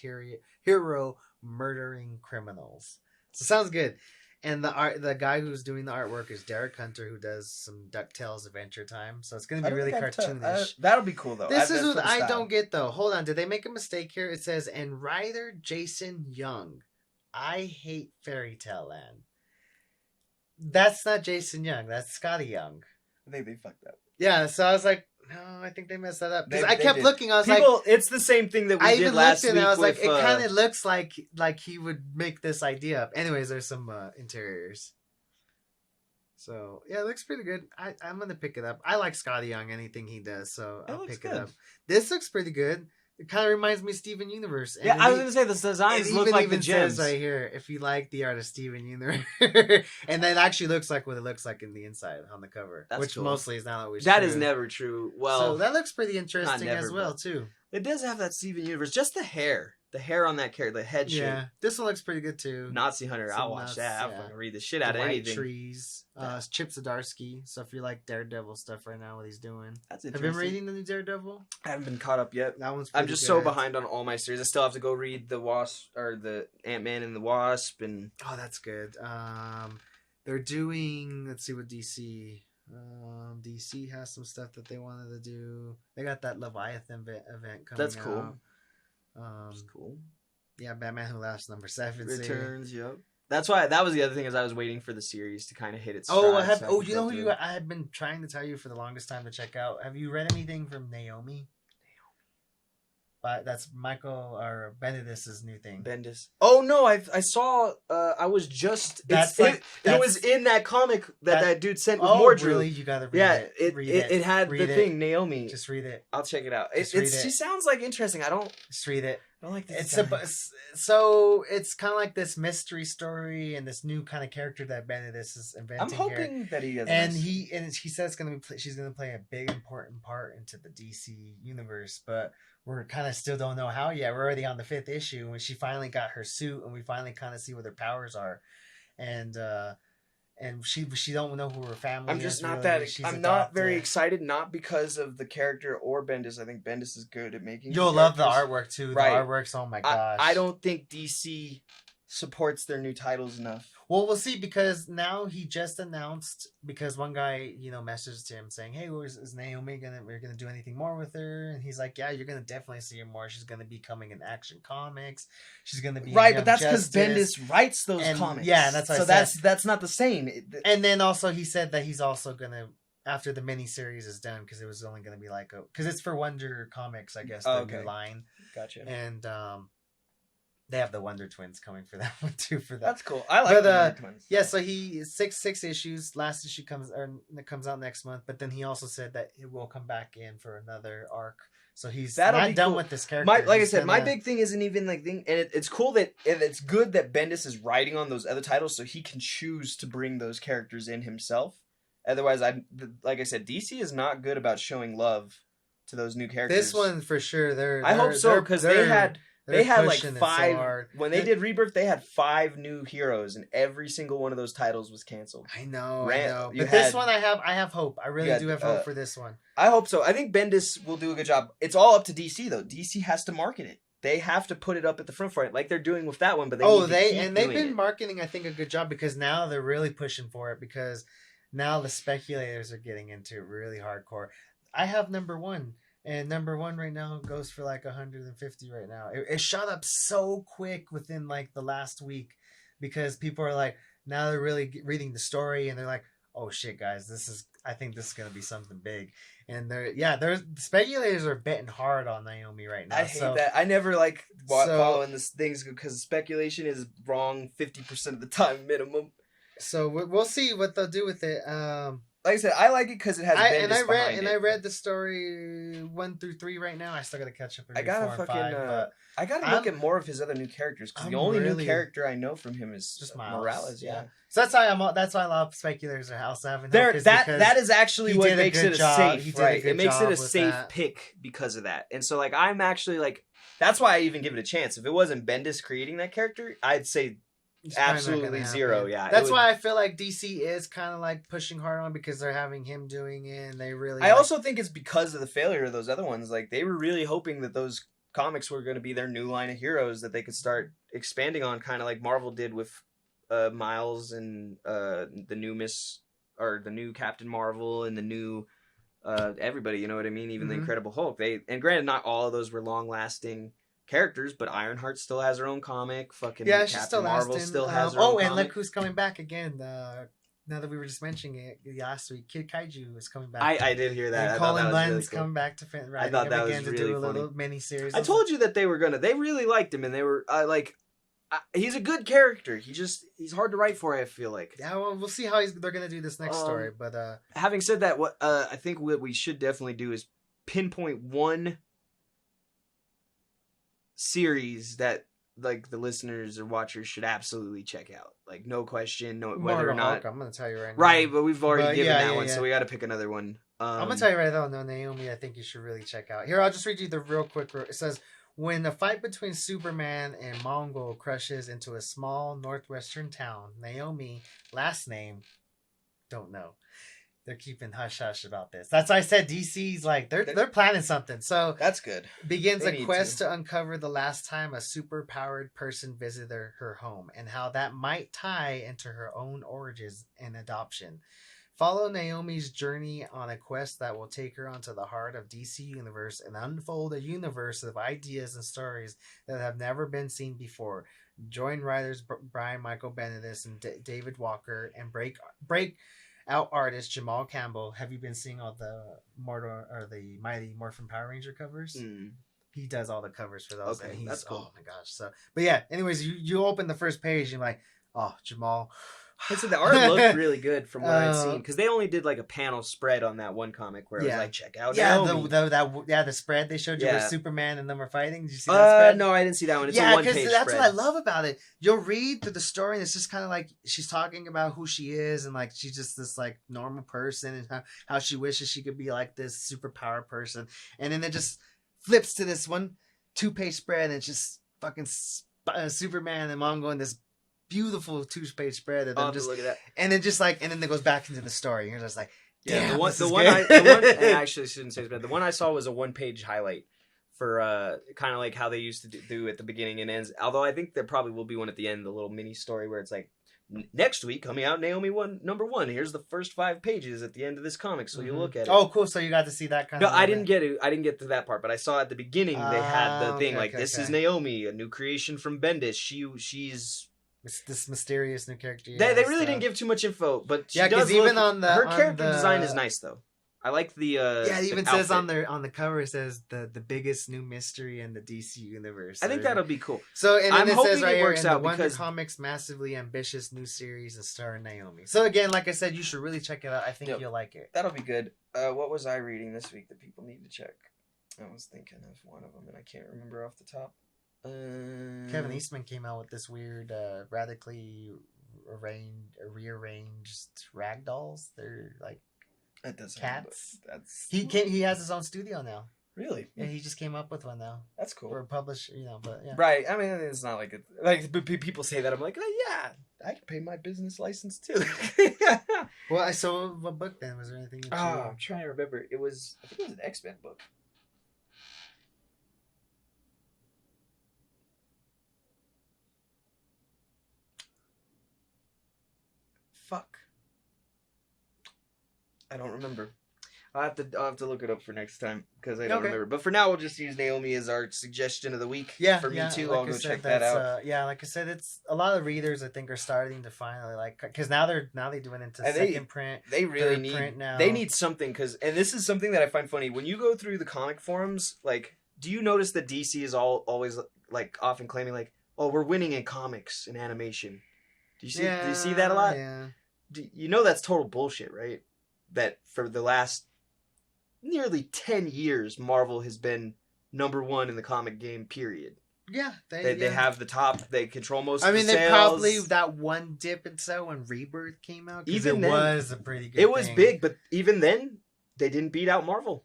hero murdering criminals. So sounds good. And the guy who's doing the artwork is Derek Hunter, who does some DuckTales Adventure Time. So it's going to be really cartoonish. That'll be cool, though. This is what I don't get, though. Hold on. Did they make a mistake here? It says, and writer Jason Young. I hate Fairy Tale Land. That's not Jason Young. That's Scotty Young. I think they fucked up. Yeah, so I was like, no, I think they messed that up. Because I kept looking. I was like, it's the same thing that we did last week. I was like, it kind of looks like he would make this idea up. Anyways, there's some interiors. So yeah, it looks pretty good. I'm gonna pick it up. I like Scotty Young, anything he does, so I'll pick it up. This looks pretty good. It kind of reminds me of Steven Universe. And I was going to say, the designs look like the gems. Says right here, if you like the art of Steven Universe. And that actually looks like what it looks like in the inside on the cover. That's which cool. Mostly is not always That true. is never true. Well, so that looks pretty interesting as well, but too. It does have that Steven Universe. Just the hair. The hair on that character, the head shape. Yeah, this one looks pretty good, too. Nazi Hunter, I'll watch that. I'll fucking read the shit out of anything. Trees. Chip Zdarsky. So if you like Daredevil stuff right now, what he's doing. That's interesting. Have you been reading the new Daredevil? I haven't been caught up yet. That one's I'm just so behind on all my series. I still have to go read the Wasp, or the Ant-Man and the Wasp, and... Oh, that's good. They're doing... Let's see what DC... DC has some stuff that they wanted to do. They got that Leviathan event coming out. That's cool. That's cool. Yeah, Batman Who Laughs #7 returns. Yep. That's why that was the other thing, is I was waiting for the series to kind of hit its stride. You know who I had been trying to tell you for the longest time to check out. Have you read anything from Naomi? But that's Michael or Bendis' new thing. Bendis. Oh no, I saw. I was just. It was in that comic that dude sent with Mordru. Really? You gotta read it. It had the thing Naomi. Just read it. I'll check it out. She sounds like interesting. Just read it. I don't like this. So it's kind of like this mystery story and this new kind of character that Bendis is inventing. I'm hoping that he does. And he says she's gonna play a big important part into the DC universe, but we're kind of still don't know how yet. We're already on the 5th issue when she finally got her suit, and we finally kind of see what her powers are, and she don't know who her family is. I'm just not really. I'm not very excited, not because of the character or Bendis. I think Bendis is good at making. You'll love the artwork too. Right. The artwork's, oh my gosh. I don't think DC supports their new titles enough. Well, we'll see, because now he just announced, because one guy, messaged him saying, hey, is Naomi we're gonna do anything more with her? And he's like, yeah, you're gonna definitely see her more. She's gonna be coming in Action Comics. She's gonna be right, but that's because Bendis writes those comics. Yeah, that's what I said. That's not the same. And then also he said that he's also gonna, after the miniseries is done, because it was only gonna be like because it's for Wonder Comics, I guess, the new line. Gotcha. And they have the Wonder Twins coming for that one too. For that, that's cool. I like the Wonder Twins. Yeah, so he six issues. Last issue comes out next month. But then he also said that it will come back in for another arc. So he's not done with this character. Like I said, my big thing isn't even like thing, and it's cool and it's good that Bendis is writing on those other titles, so he can choose to bring those characters in himself. Otherwise, like I said, DC is not good about showing love to those new characters. This one for sure. I hope so, because they had like 5 so when they did Rebirth. They had 5 new heroes, and every single one of those titles was canceled. I know. But this one, I have hope. I really do have hope for this one. I hope so. I think Bendis will do a good job. It's all up to DC though. DC has to market it. They have to put it up at the front for it, like they're doing with that one. But they've been marketing, I think, a good job, because now they're really pushing for it, because now the speculators are getting into it really hardcore. I have number 1. And number 1 right now goes for like 150 right now. It shot up so quick within like the last week, because people are like, now they're really reading the story, and they're like, oh shit, guys, I think this is going to be something big. And the speculators are betting hard on Naomi right now. I hate that. I never like following these things, because speculation is wrong 50% of the time minimum. So we'll see what they'll do with it. like I said, I like it because it has Bendis behind it. I read the story 1 through 3 right now. I still gotta catch up. I gotta I gotta look at more of his other new characters because the only new character I know from him is just Morales. Yeah. So that's why a lot of speculators are also having that is actually what makes it a safe. Right. It makes it a safe pick because of that. And so like I'm actually like that's why I even give it a chance. If it wasn't Bendis creating that character, I'd say absolutely zero. Yeah, that's why I feel like DC is kind of like pushing hard on because they're having him doing it, and they really. I also think it's because of the failure of those other ones. Like they were really hoping that those comics were going to be their new line of heroes that they could start expanding on, kind of like Marvel did with Miles and the new Captain Marvel and the new everybody. You know what I mean? Even the Incredible Hulk. And granted, not all of those were long lasting characters, but Ironheart still has her own comic. Fucking Captain Marvel still has her own comic. And look who's coming back again. Now that we were just mentioning it last week, Kid Kaiju is coming back. I did hear that. And Colin Bunn's coming back to I thought that was really to do a little mini series. I told you that they really liked him, and they were he's a good character. He's hard to write for. I feel like. Yeah, well, we'll see how they're gonna do this next story. But having said that, what I think what we should definitely do is pinpoint one series that like the listeners or watchers should absolutely check out. Like no question, whether or not. I'm gonna tell you right now. Right, but we've already given that one, so we got to pick another one. I'm gonna tell you right now. No, Naomi, I think you should really check out. Here, I'll just read you the real quick. It says, when the fight between Superman and Mongol crushes into a small northwestern town, Naomi, last name, don't know. They're keeping hush hush about this. That's why I said DC's like they're planning something. So that's good. Begins a quest to uncover the last time a super powered person visited her home and how that might tie into her own origins and adoption. Follow Naomi's journey on a quest that will take her onto the heart of DC Universe and unfold a universe of ideas and stories that have never been seen before. Join writers Brian Michael Bendis and David Walker and break out artist Jamal Campbell. Have you been seeing all the the Mighty Morphin Power Ranger covers? He does all the covers for those. Okay, and that's cool. Oh my gosh! So, but yeah. Anyways, you open the first page and you're like, oh, Jamal. I said the art looked really good from what I've seen because they only did like a panel spread on that one comic where it was like, check out Naomi. The spread they showed you where Superman and them were fighting. Did you see that spread? No, I didn't see that one. It's a one-page spread. That's what I love about it. You'll read through the story and it's just kind of like she's talking about who she is and like she's just this like normal person and how she wishes she could be like this superpower person, and then it just flips to this 2-page spread and it's just fucking Superman and Mongo in this beautiful 2-page spread and just look at that. And then and then it goes back into the story. And you're just like, damn, the one I actually shouldn't say spread. The one I saw was a 1-page highlight for kind of like how they used to do at the beginning and ends. Although I think there probably will be one at the end, the little mini story where it's like, next week coming out Naomi number 1. Here's the first 5 pages at the end of this comic, so you look at it. Oh, cool! So you got to see that kind of. No, I didn't get it. I didn't get to that part, but I saw at the beginning they had the thing this is Naomi, a new creation from Bendis. She's this mysterious new character. They really didn't give too much info, but she because even her character design is nice though. I like the it even says on the cover, it says the biggest new mystery in the DC universe. I think that'll be cool. So and then it says right here, in the Wonder Comics massively ambitious new series and starring Naomi. So again, like I said, you should really check it out. I think you'll like it. That'll be good. What was I reading this week that people need to check? I was thinking of one of them and I can't remember off the top. Kevin Eastman came out with this weird, radically rearranged ragdolls. They're like cats. He has his own studio now. Really? Yeah, he just came up with one now. That's cool. Or published, but yeah. Right. I mean, it's not like people say that. I'm like, oh yeah, I can pay my business license too. Well, so what book then? Was there anything? I'm trying to remember. I think it was an X-Men book. Fuck. I don't remember. I'll have to look it up for next time because I don't remember. But for now, we'll just use Naomi as our suggestion of the week. Yeah, for me too. Like I'll go check that out. Like I said, it's a lot of readers I think are starting to finally like because now they doing into second print. They really need print now. They need something and this is something that I find funny when you go through the comic forums. Like, do you notice that DC is always like often claiming like, oh, we're winning in comics and animation? Do you see that a lot? Yeah. You know that's total bullshit, right? that for the last nearly 10 years, Marvel has been number one in the comic game, period. Yeah, they have the top. They control most. I of mean, the they sales. probably that one dip in sale when Rebirth came out. Even it then, was a pretty good. It was big, but even then, they didn't beat out Marvel.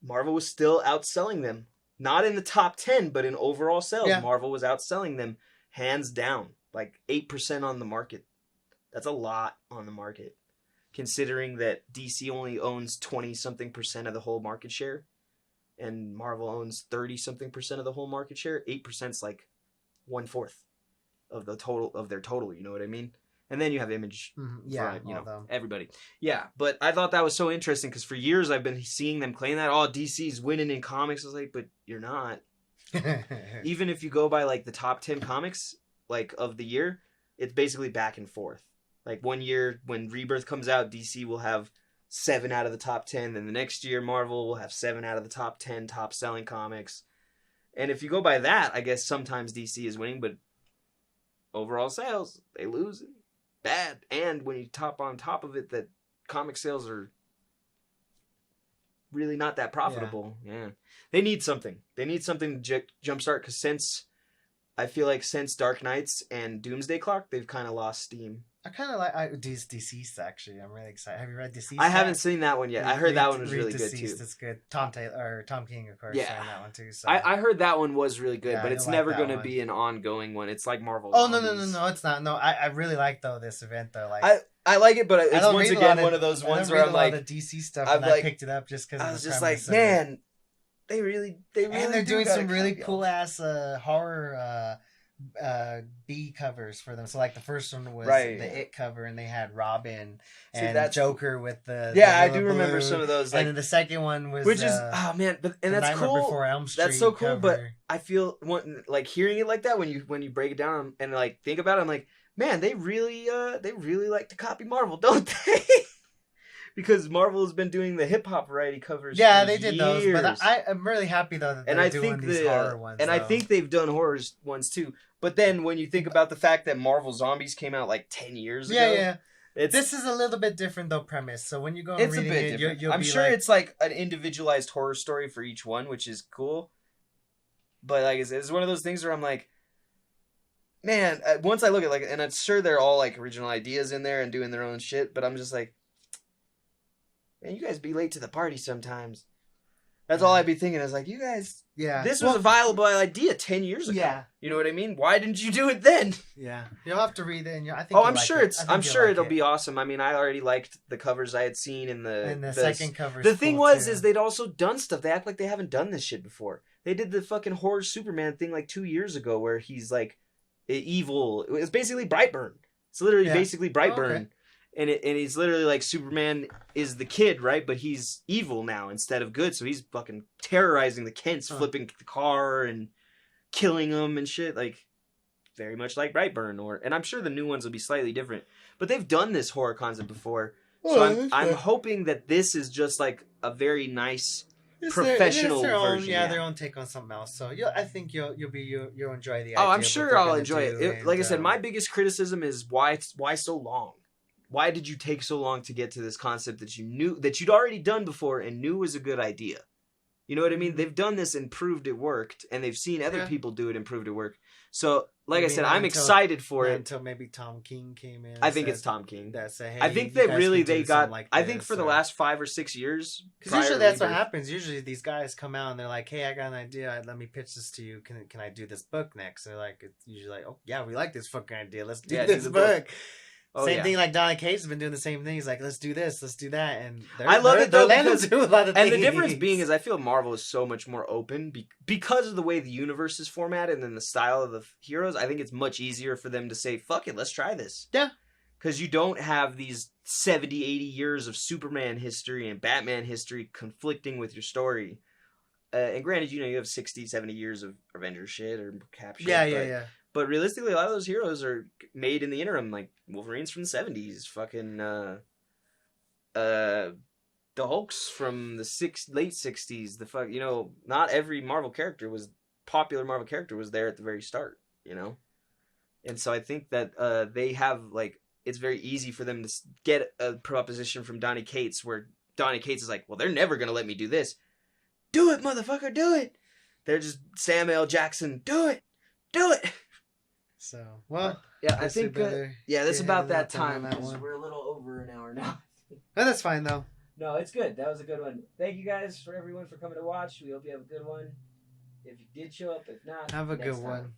Marvel was still outselling them. Not in the top 10, but in overall sales, Marvel was outselling them hands down, like 8% on the market. That's a lot on the market, considering that DC only owns 20-something% of the whole market share. And Marvel owns 30-something% of the whole market share. 8% is like 1/4 of the total of their total. You know what I mean? And then you have Image, everybody. Yeah, but I thought that was so interesting because for years I've been seeing them claim that DC's winning in comics. I was like, but you're not. Even if you go by like the top 10 comics like of the year, it's basically back and forth. Like one year when Rebirth comes out, DC will have 7 out of the top 10. Then the next year, Marvel will have 7 out of the top 10 top selling comics. And if you go by that, I guess sometimes DC is winning, but overall sales, they lose bad. And when you top on top of it, that comic sales are really not that profitable. Yeah. They need something. They need something to jumpstart because I feel like since Dark Knights and Doomsday Clock, they've kind of lost steam. I kind of like Deceased, actually. I'm really excited. Have you read Deceased? I haven't seen that one yet. I heard that one was really good, too. It's good. Tom King, of course, signed that one, too. So. I heard that one was really good, but it's never going to be an ongoing one. It's like Marvel. Oh, no, it's not. No, I really like, this event, though. Like I like it, but it's once again one of those ones where I'm like... I the DC stuff, and I picked it up just because I was just like, man, they really and they're doing some really cool-ass horror... B covers for them. So like the first one was the It cover, and they had Robin and Joker with the I do remember some of those. Like, and then the second one was which is that's cool. Before Elm Street that's so cool. Cover. But I feel like hearing it like that when you break it down and like think about it, I'm like, man, they really like to copy Marvel, don't they? Because Marvel has been doing the hip hop variety covers. Yeah, they did those. But I'm really happy though that they're doing these horror ones. And I think they've done horror ones too. But then when you think about the fact that Marvel Zombies came out like 10 years ago. This is a little bit different though premise. So when you go and reading it, I'm sure it's like an individualized horror story for each one, which is cool. But like it's one of those things where I'm like, man, once I look at and I'm sure they're all like original ideas in there and doing their own shit, but I'm just like, man, you guys be late to the party sometimes. That's all I'd be thinking. I was like, you guys, this was a viable idea 10 years ago. Yeah. You know what I mean? Why didn't you do it then? Yeah. You'll have to read it. And I think I'm sure it'll be awesome. I mean, I already liked the covers I had seen in the second cover. The thing was, is they'd also done stuff. They act like they haven't done this shit before. They did the fucking horror Superman thing like 2 years ago where he's like evil. It was basically Brightburn. It's literally basically Brightburn. Okay. And he's literally like Superman is the kid, right? But he's evil now instead of good. So he's fucking terrorizing the Kents, flipping the car and killing them and shit. Like, very much like Brightburn. And I'm sure the new ones will be slightly different. But they've done this horror concept before. So I'm hoping that this is just like a very nice professional version. Their own take on something else. So I think you'll enjoy the idea. Oh, I'm sure I'll enjoy it. Like I said, my biggest criticism is why so long? Why did you take so long to get to this concept that you knew that you'd already done before and knew was a good idea? You know what I mean? They've done this and proved it worked, and they've seen other people do it and proved it worked. So, like I said, I'm excited for it. Until maybe Tom King came in. I think it's Tom King. Hey, I think that really they got. Like I think for the last 5 or 6 years, because usually that's what happens. Usually these guys come out and they're like, "Hey, I got an idea. Let me pitch this to you. Can I do this book next?" They're like, it's usually like, "Oh yeah, we like this fucking idea. Let's do this book." Same thing like Donna Case has been doing the same thing. He's like, let's do this, let's do that. And I love it though because do a lot of and the difference being is I feel Marvel is so much more open because of the way the universe is formatted and then the style of the heroes. I think it's much easier for them to say, fuck it, let's try this. Yeah. Because you don't have these 70, 80 years of Superman history and Batman history conflicting with your story. And granted, you have 60, 70 years of Avengers shit or Cap shit. Yeah. But realistically, a lot of those heroes are made in the interim. Like Wolverine's from the 70s, fucking the Hulk's from the late 60s. Not every popular Marvel character was there at the very start. And so I think that they have like it's very easy for them to get a proposition from Donny Cates where Donny Cates is like, well, they're never going to let me do this. Do it, motherfucker, do it. They're just Samuel L. Jackson, do it. So, well, yeah, I think that's about that time. We're a little over an hour now. Oh, that's fine though. No, it's good. That was a good one. Thank you guys for everyone for coming to watch. We hope you have a good one. If you did show up, if not, have a next good time. one.